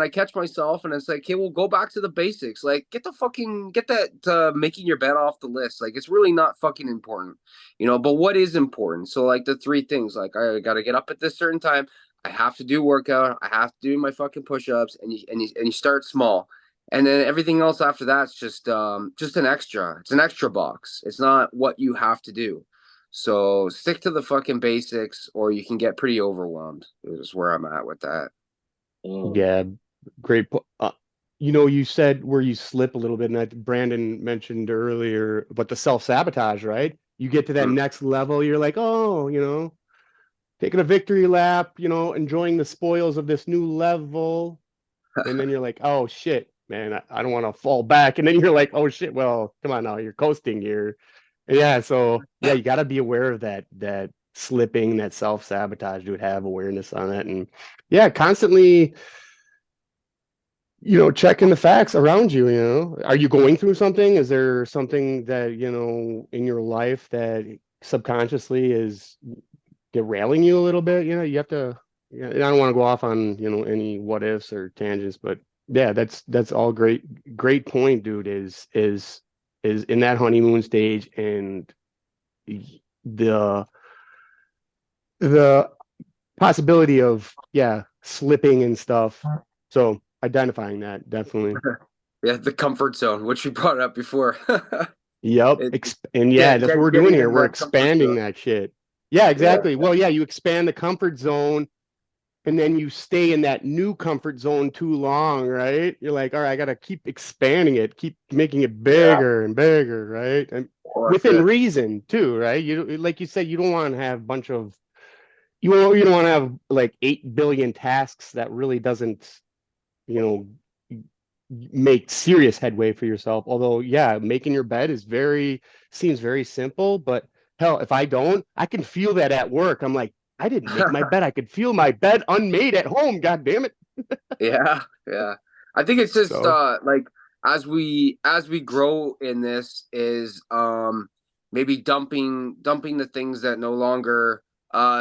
catch myself, and it's like, okay, well, go back to the basics. Like, get that making your bed off the list. Like, it's really not fucking important, but what is important? So like the three things, like, I got to get up at this certain time, I have to do workout, I have to do my fucking push-ups, and you start small, and then everything else after that's just an extra. It's an extra box. It's not what you have to do. So stick to the fucking basics, or you can get pretty overwhelmed. Is where I'm at with that. Yeah. Great. You said where you slip a little bit, and that Brandon mentioned earlier, but the self-sabotage, right? You get to that next level, you're like, oh, taking a victory lap, enjoying the spoils of this new level. And then you're like, oh shit, man, I don't want to fall back. And then you're like, oh shit, well, come on now, you're coasting here. Yeah, so yeah, you got to be aware of that slipping, that self-sabotage, dude, have awareness on it. And yeah, constantly, checking the facts around you. Are you going through something? Is there something that, in your life that subconsciously is derailing you a little bit? You have to, yeah, I don't want to go off on, any what ifs or tangents, but yeah, that's all great point, dude, is in that honeymoon stage, and the the possibility of, yeah, slipping and stuff. So identifying that, definitely. Yeah, the comfort zone, which we brought up before. Yep. It, And yeah, that's what we're doing getting here. in We're that comfort expanding zone. that shit. Yeah, Yeah. exactly. Well, yeah, you expand the comfort zone, and then you stay in that new comfort zone too long, right? You're like, all right, I gotta keep expanding it, keep making it Yeah. bigger and bigger, right? And Well, that's within it. reason too, right? Like you said, you don't want to have a bunch of you don't want to have like 8 billion tasks that really doesn't, you know, make serious headway for yourself. Although, yeah, making your bed seems very simple, but hell, if I don't, I can feel that at work. I'm like, I didn't make my bed. I could feel my bed unmade at home. God damn it. Yeah, yeah. I think it's just So like as we grow in this is maybe dumping the things that no longer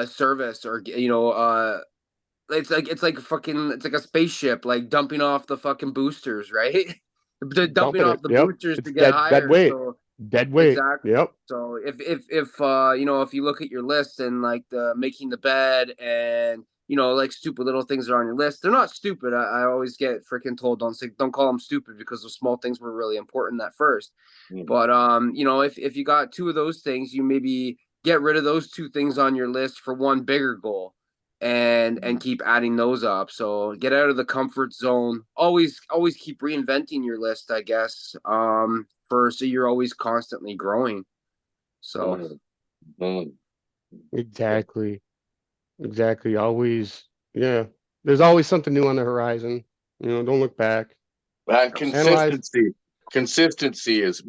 service, or it's like fucking, it's like a spaceship, like dumping off the fucking boosters, right? They're dumping dumping it. off the Yep. boosters It's to get dead higher. weight. So Dead weight. exactly. Yep. So if if you look at your list and like the making the bed and like stupid little things that are on your list, they're not stupid. I always get freaking told don't call them stupid, because the small things were really important at first. Mm. But if you got two of those things, you maybe get rid of those two things on your list for one bigger goal, and keep adding those up. So get out of the comfort zone. Always keep reinventing your list, I guess. So you're always constantly growing. So Mm. Mm. Exactly. Exactly. Always, yeah. There's always something new on the horizon. Don't look back. And Analyze. consistency is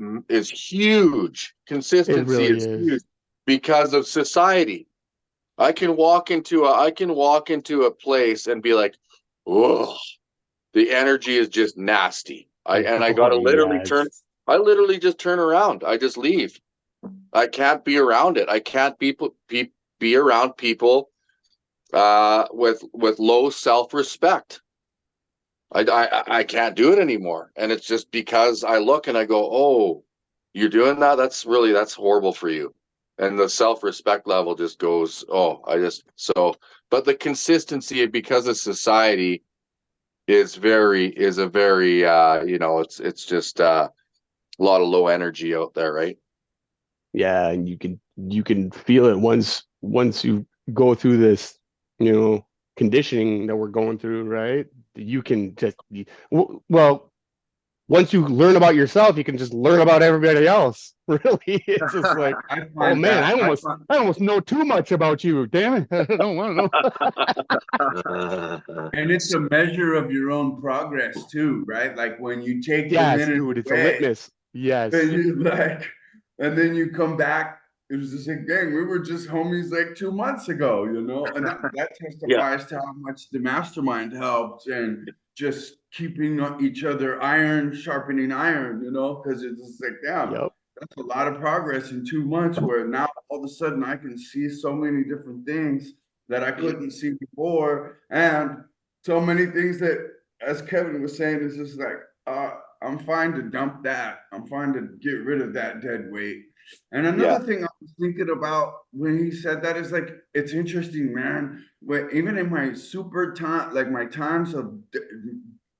huge. It Consistency really is is. huge because of society. I can walk into a place and be like, oh, the energy is just nasty. I Oh gotta literally turn. yes. I literally just turn around. I just leave. I can't be around it. I can't be around people with low self-respect. I can't do it anymore. And it's just because I look and I go, oh, you're doing that? That's horrible for you. And the self-respect level just goes, oh, but the consistency because of society is a very it's just a lot of low energy out there, right? Yeah, and you can feel it once you go through this, conditioning that we're going through, right? You can just well, once you learn about yourself, you can just learn about everybody else. Really, it's just like, I oh find man, that I I almost find, I almost know too much about you. Damn it, I don't want to know. and it's a measure of your own progress too, right? Like when you take the Yes, minute dude, it's a away, litmus. and Yes. you like, and then you come back. It was just like, dang, we were just homies like 2 months ago, and that Yeah. testifies to how much the mastermind helped, and just keeping each other iron, sharpening iron, because it's just like, damn, Yep. that's a lot of progress in 2 months, where now all of a sudden I can see so many different things that I couldn't see before, and so many things that, as Kevin was saying, is just like, I'm fine to dump that. I'm fine to get rid of that dead weight. And Yeah. another thing I was thinking about when he said that is like, it's interesting, man. But even in my super time, like my times of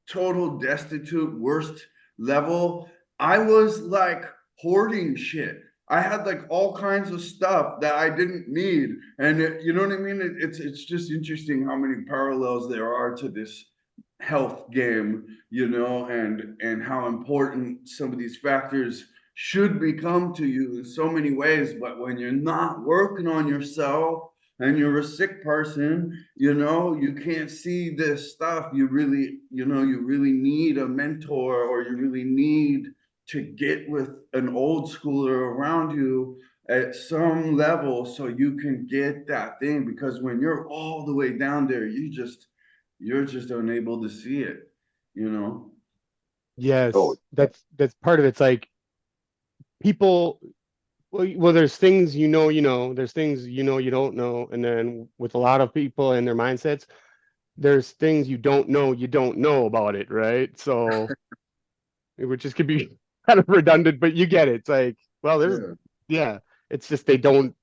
total destitute, worst level, I was like hoarding shit. I had like all kinds of stuff that I didn't need, and you know what I mean. It's just interesting how many parallels there are to this health game, and how important some of these factors should become to you in so many ways. But when you're not working on yourself, and you're a sick person, you know, you can't see this stuff. You really, you know, you really need a mentor, or you really need to get with an old schooler around you at some level so you can get that thing. Because when you're all the way down there, you're just unable to see it, you know. Oh, Yes, that's part of it. It's like people, well, there's things there's things you don't know, and then with a lot of people and their mindsets, there's things you don't know about it, right? So, which just could be kind of redundant, but you get it. It's like, well, there's, Yeah. yeah, it's just they don't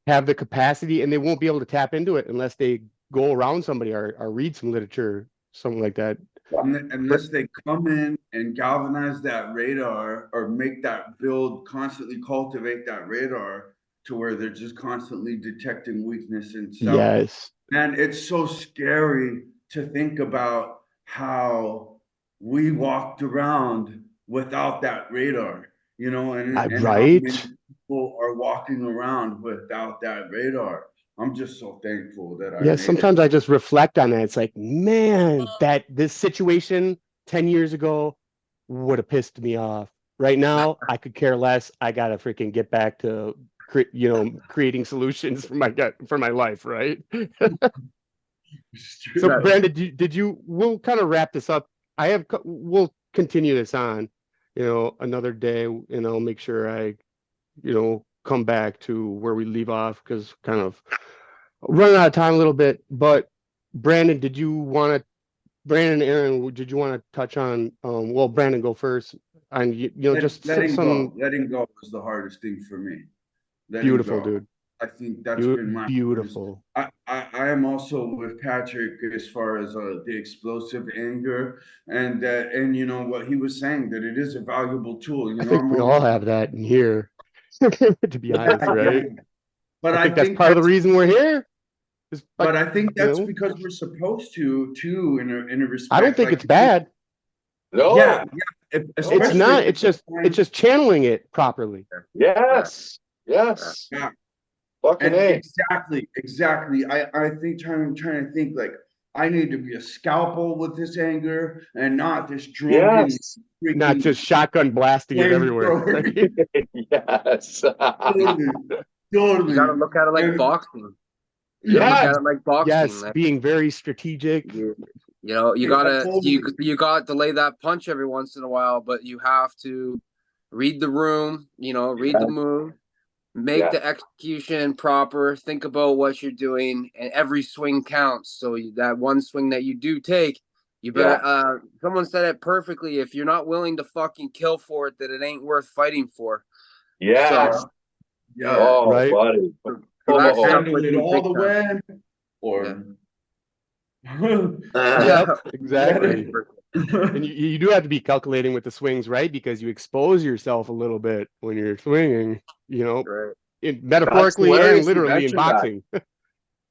have the capacity, and they won't be able to tap into it unless they go around somebody, or read some literature, something like that. Unless they come in and galvanize that radar, or make that build, constantly cultivate that radar to where they're just constantly detecting weakness in self. Yes, And it's so scary to think about how we walked around without that radar, you know, and how many right. people are walking around without that radar. I'm just so thankful that I Yeah, made it. sometimes I just reflect on that. It's like, man, that this situation 10 years ago would have pissed me off. Right now, I could care less. I gotta freaking get back to creating solutions for my life, right? It's So, true. Brandon, we'll kind of wrap this up. We'll continue this on, another day, and I'll make sure I, come back to where we leave off, because kind of running out of time a little bit. But Brandon, Brandon and Aaron, did you want to touch on, well, Brandon, go first, on, just some Letting go was the hardest thing for me. Letting beautiful, go. dude. I think that's been my hardest. Beautiful. I am also with Patrick as far as the explosive anger, and you know what he was saying, that it is a valuable tool. You I know, think I'm we all always, have that in here, to be yeah, honest, yeah. right? But I I think that's think part of the that's reason we're here. Is like, but I think you that's know, because we're supposed to too, in a I don't respect, think like it's bad. yeah, no. yeah, It's especially not. at It's the it's time. just channeling it properly. Yeah, Yes. yeah. Yes. Yeah. Fucking And A. exactly. I think trying to think like I need to be a scalpel with this anger, and not this drunken Yes. Not freaking just shotgun blasting it everywhere, flamethrower. right? Yes. Totally, You got to totally. look at it like And boxing. You got to look Yes. at it like boxing. Yes, Like being very strategic. you know, you yeah, gotta totally. you got to lay that punch every once in a while, but you have to read the room. You know, read the move, make Yeah. the execution proper. Think about what you're doing, and every swing counts. So that one swing that you do take, you Yeah. better. Someone said it perfectly. If you're not willing to fucking kill for it, then it ain't worth fighting for. Yes. So Yeah. yeah, Oh, Right? buddy. so that Oh, counts Handle with it me all big the time. way, Yeah. or Yep, let exactly. And you do have to be calculating with the swings, right? Because you expose yourself a little bit when you're swinging, Right. that's metaphorically and hilarious you literally in mentioned that. boxing.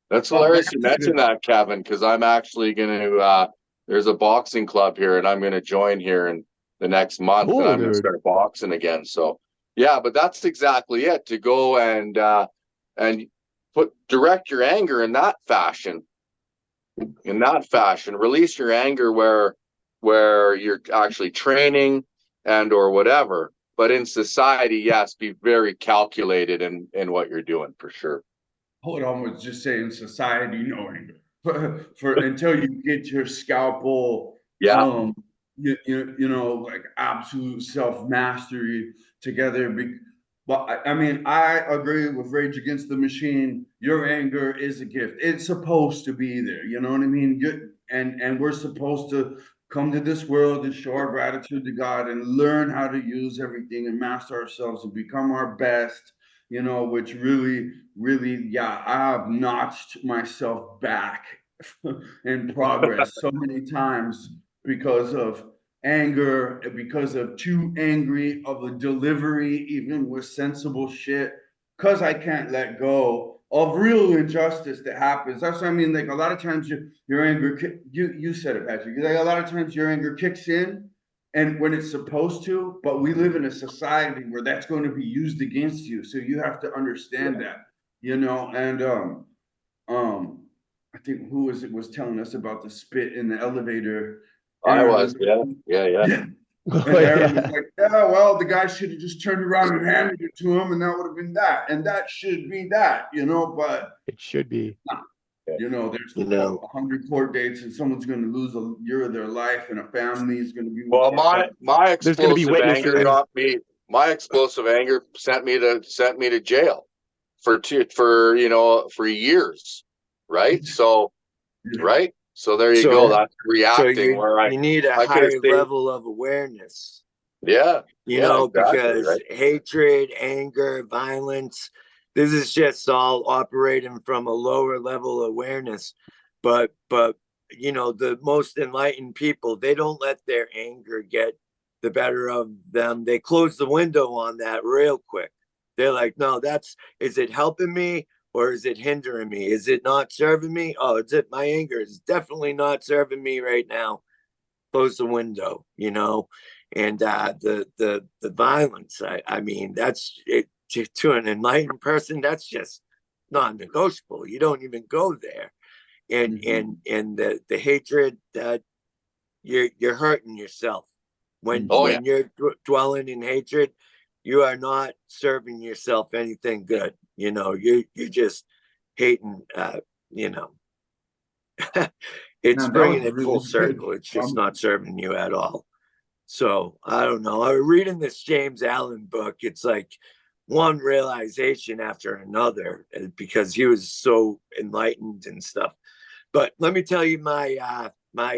That's But hilarious back you to the mentioned that, Kevin, because I'm actually going to, there's a boxing club here and I'm going to join here in the next month, and Cool, I'm going to dude. start boxing again. So, yeah, but that's exactly it, to go and direct your anger in that fashion, release your anger where you're actually training and or whatever. But in society, yes, be very calculated in what you're doing, for sure. hold on, was just saying society knowing for until you get your scalpel, Yeah. you know, like absolute self mastery together. But I mean, I agree with Rage Against the Machine. Your anger is a gift. It's supposed to be there. You know what I mean? And we're supposed to come to this world and show our gratitude to God and learn how to use everything and master ourselves and become our best. You know, which really, yeah, I have notched myself back in progress so many times because of anger, because of too angry of a delivery, even with sensible shit, because I can't let go of real injustice that happens. That's what I mean. Like a lot of times your anger, you said it, Patrick. Like a lot of times your anger kicks in, and when it's supposed to, but we live in a society where that's going to be used against you. So you have to understand that, you know, and I think who was telling us about the spit in the elevator. I Aaron was, was yeah, like, yeah. yeah. Oh, And Aaron was yeah, like, yeah, well, the guy should have just turned around and handed it to him, and that would have been that. And that should be that, you know, but it should be. you know, there's You know, 100 court dates, and someone's going to lose a year of their life, and a family is going to be Well, fucked up. my There's going to be explosive anger witnesses. got me. My explosive anger sent me to jail for years, right? So right, so there you go. so That's reacting you where you need a I could have higher stayed. level of awareness. Yeah, You yeah, know, exactly, because right. hatred, anger, violence, this is just all operating from a lower level awareness. But you know, the most enlightened people, they don't let their anger get the better of them. They close the window on that real quick. They're like, no, is it helping me or is it hindering me? Is it not serving me? Oh, it's it. My anger is definitely not serving me right now. Close the window, you know. And the violence, I mean, that's it to an enlightened person, that's just non-negotiable. You don't even go there. And the hatred, that you're hurting yourself when Oh yeah, you're dwelling in hatred. You are not serving yourself anything good. You know, you're just hating. You know, it's Man, that was bringing it full really good. circle. It's just not serving you at all. So I don't know. I was reading this James Allen book. It's like one realization after another because he was so enlightened and stuff. But let me tell you my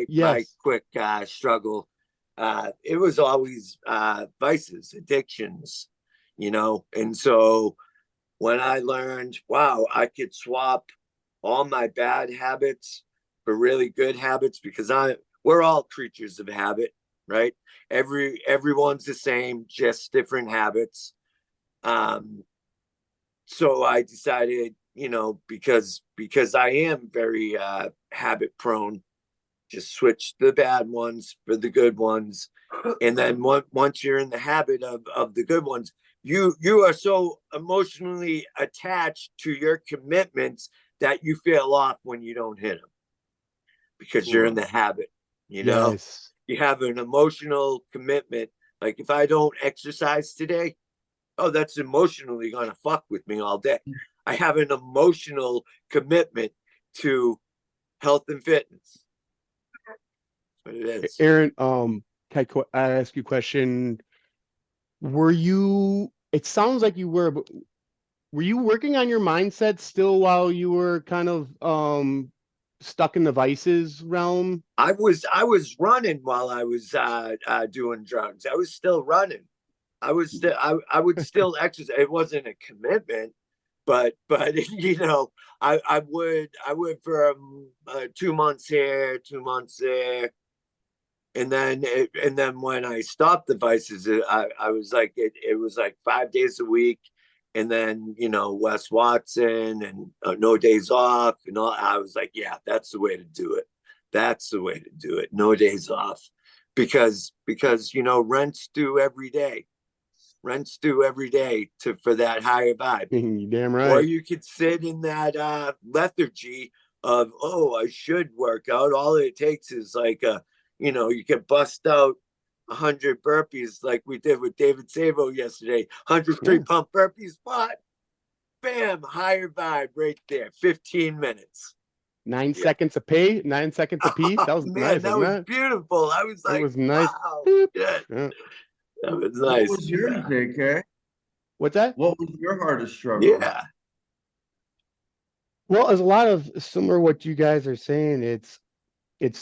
Yes. quick struggle. It was always vices, addictions, you know. And so when I learned, wow, I could swap all my bad habits for really good habits, because we're all creatures of habit, right? Everyone's the same, just different habits. Um, so I decided, you know, because I am very habit prone, just switch the bad ones for the good ones. And then once you're in the habit of the good ones, you are so emotionally attached to your commitments that you feel off when you don't hit them because you're in the habit, you know. Yes. You have an emotional commitment. Like if I don't exercise today, oh, that's emotionally gonna fuck with me all day. I have an emotional commitment to health and fitness. That's what it is. Aaron, can I ask you a question? It sounds like you were, but were you working on your mindset still while you were kind of stuck in the vices realm? I was running while I was doing drugs. I was still running. I would still exercise. It wasn't a commitment, but you know, I would for 2 months here, 2 months there, and then when I stopped the vices, I was like it was like 5 days a week, and then you know Wes Watson and no days off and all. I was like, yeah, that's the way to do it. That's the way to do it. No days off, because you know rent's due every day. Rent's due every day for that higher vibe. You damn Or right. you could sit in that lethargy of, oh, I should work out. All it takes is like you know, you can bust out 100 burpees like we did with David Sabo yesterday. 100 Yeah. pump burpees, but bam, higher vibe right there. 15 minutes. 9 seconds a pay, 9 seconds a piece. Oh That was man, nice, that wasn't was that? beautiful. I was It like, was nice. wow, Boop. yeah, Yeah. that was What nice. was yours, Yeah. AK? What's that? What was your hardest struggle? Yeah. Well, as a lot of similar what you guys are saying, it's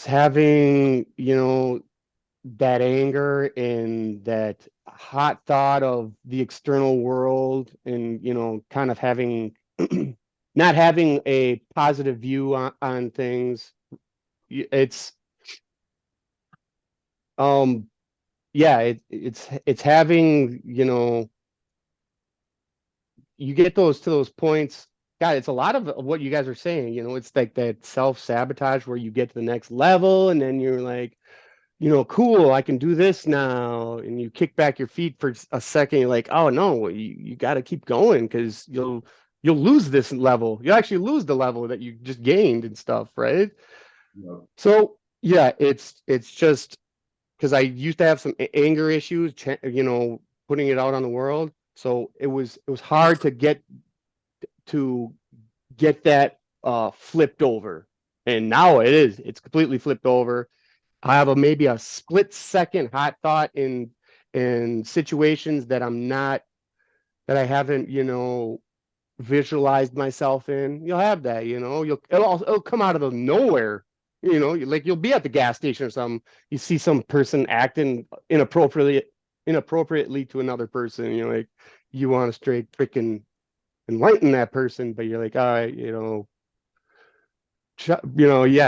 having, that anger and that hot thought of the external world and, kind of having not having a positive view on things. It's yeah, it's having, you get those points. God, it's a lot of what you guys are saying, it's like that self-sabotage where you get to the next level and then you're like, cool, I can do this now. And you kick back your feet for a second. You're like, oh no, you got to keep going because you'll lose this level. You actually lose the level that you just gained and stuff, right? Yeah. So yeah, it's just because I used to have some anger issues, putting it out on the world. So it was hard to get that flipped over. And now it's completely flipped over. I have maybe a split second hot thought in situations that I haven't, visualized myself in. You'll have that, it'll come out of the nowhere. Like you'll be at the gas station or something, you see some person acting inappropriately to another person, like you want to straight freaking enlighten that person, but you're like, all right, yeah,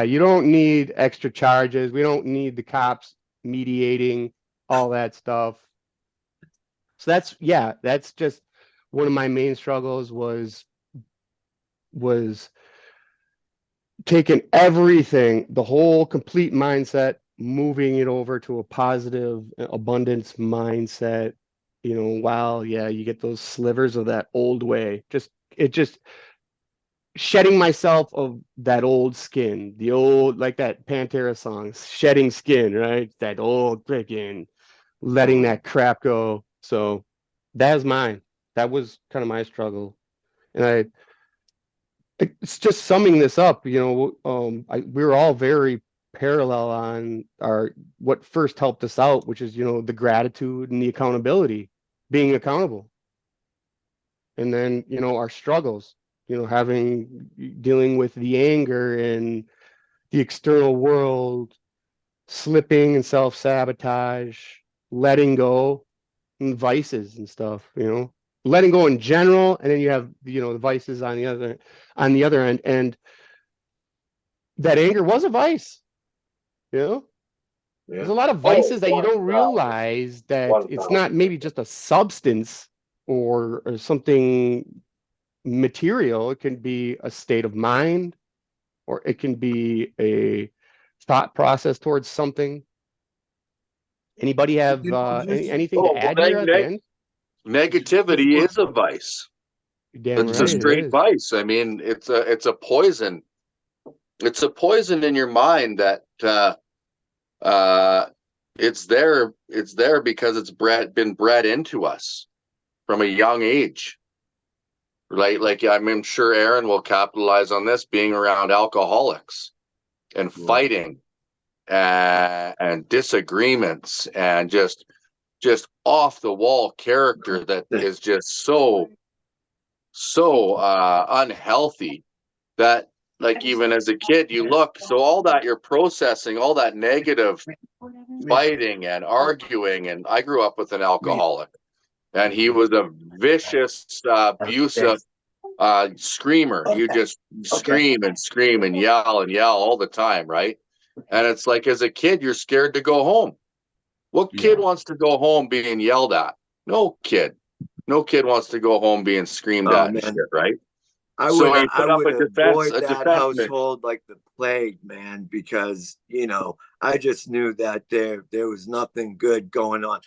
you don't need extra charges. We don't need the cops mediating all that stuff. So that's just one of my main struggles was taking everything, the whole complete mindset, moving it over to a positive abundance mindset. While you get those slivers of that old way, just shedding myself of that old skin, the old, like that Pantera song, shedding skin, right? That old freaking letting that crap go. So that is mine. That was kind of my struggle. And it's just summing this up, we were all very parallel on what first helped us out, which is, the gratitude and the accountability, being accountable. And then, our struggles, dealing with the anger and the external world, slipping and self-sabotage, letting go, and vices and stuff, letting go in general, and then you have, the vices on the other end. And that anger was a vice, Yeah. there's a lot of Oh, vices that you don't realize that it's not 1,000. maybe just a substance or something material. It can be a state of mind, or it can be a thought process towards something. Anybody have anything to Oh, add here at the end? negativity is a vice. You're damn It's a right, it straight is. vice. I mean, it's a poison. It's a poison in your mind that it's there. It's there because it's been bred into us from a young age. Right? Like I'm sure Aaron will capitalize on this, being around alcoholics and fighting and disagreements and just off the wall character that is just so unhealthy that, like, even as a kid you look, so all that you're processing, all that negative fighting and arguing. And I grew up with an alcoholic, and he was a vicious abusive screamer. You just scream and scream and yell all the time, right? And it's like, as a kid, you're scared to go home. What kid wants to go home being yelled at? No kid wants to go home being screamed at and shit, right? I So would you put up a avoid that defense. household like the plague, man, because I just knew that there was nothing good going on.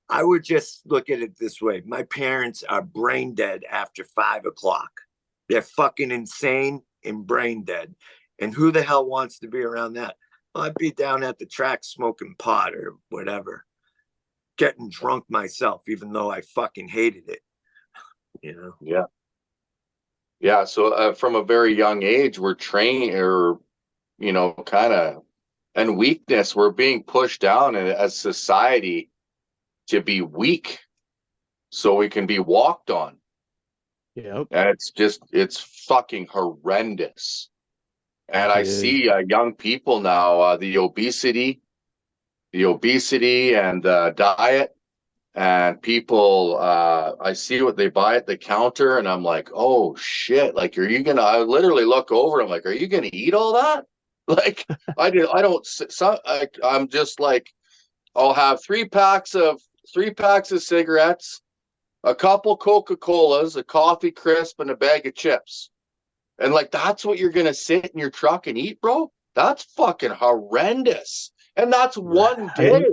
I would just look at it this way: my parents are brain dead after 5 o'clock. They're fucking insane and brain dead, and who the hell wants to be around that? Well, I'd be down at the track smoking pot or whatever, getting drunk myself, even though I fucking hated it. Yeah. So from a very young age, we're trained, or kind of, and weakness. We're being pushed down as society to be weak, so we can be walked on. Yep. And it's fucking horrendous. And I see young people now, the obesity and diet, and people, I see what they buy at the counter, and I'm like, oh shit! Like, I literally look over, I'm like, are you gonna eat all that? Like, I'm just like, I'll have 3 packs of cigarettes, a couple Coca-Colas, a coffee crisp, and a bag of chips. And like, that's what you're going to sit in your truck and eat, bro? That's fucking horrendous. And that's one day.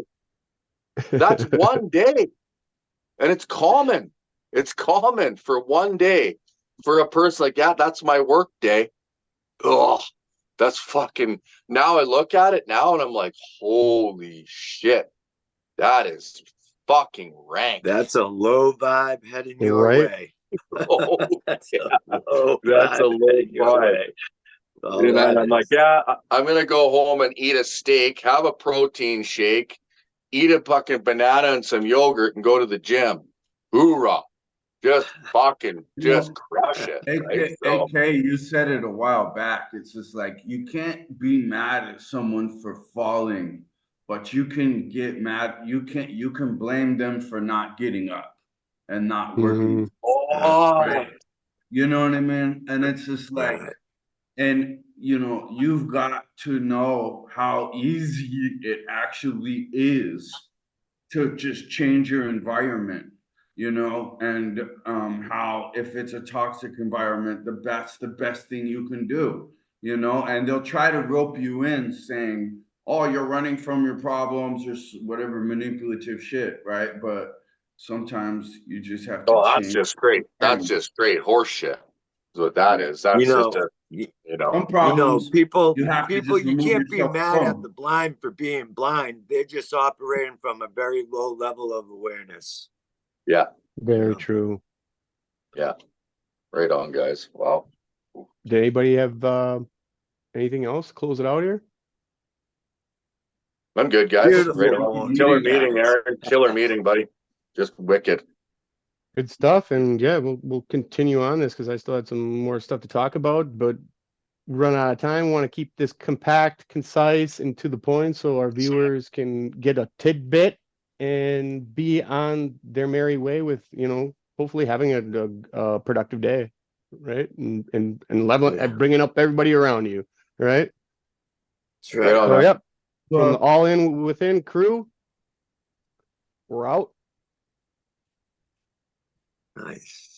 That's one day. And it's common. It's common for one day for a person like that, that's my work day. Oh, that's fucking, now I look at it now and I'm like, holy shit, that is fucking rank. That's a low vibe heading your Right. way. Oh, That's yeah. a low That's a vibe low heading your vibe. way. Oh, And then that I'm like, is- yeah, I'm gonna go home and eat a steak, have a protein shake, eat a fucking banana and some yogurt, and go to the gym. Hoorah! Just fucking, just crush it. Right? So, AK, you said it a while back. It's just like you can't be mad at someone for falling, but you can get mad. You can blame them for not getting up and not working. Mhm. oh, Right? You know what I mean? And it's just like, Right. and you know, you've got to know how easy it actually is to just change your environment, you know, and how if it's a toxic environment, that's the best thing you can do, you know, and they'll try to rope you in saying, oh, you're running from your problems or whatever manipulative shit, right? But sometimes you just have to oh, that's change. just great. That's just straight horse shit. Is what that is. You That's just know, a, you, you know. Some problems people, you have to just you remove can't be yourself mad at the from. blind for being blind. They're just operating from a very low level of awareness. Yeah, Very Yeah. true. yeah. Right on, guys. Wow. Did anybody have anything else? Close it out here. I'm good, guys. Beautiful. Right on. Killer meeting, Aaron. Killer meeting, buddy. Just wicked. Good stuff. And yeah, we'll continue on this because I still had some more stuff to talk about, but run out of time. Want to keep this compact, concise, and to the point so our viewers can get a tidbit and be on their merry way with, hopefully having a productive day, right? And leveling, Yeah. bringing up everybody around you, right? That's Right right. on. So, Man. yep. From the All In Within crew, we're out. Nice.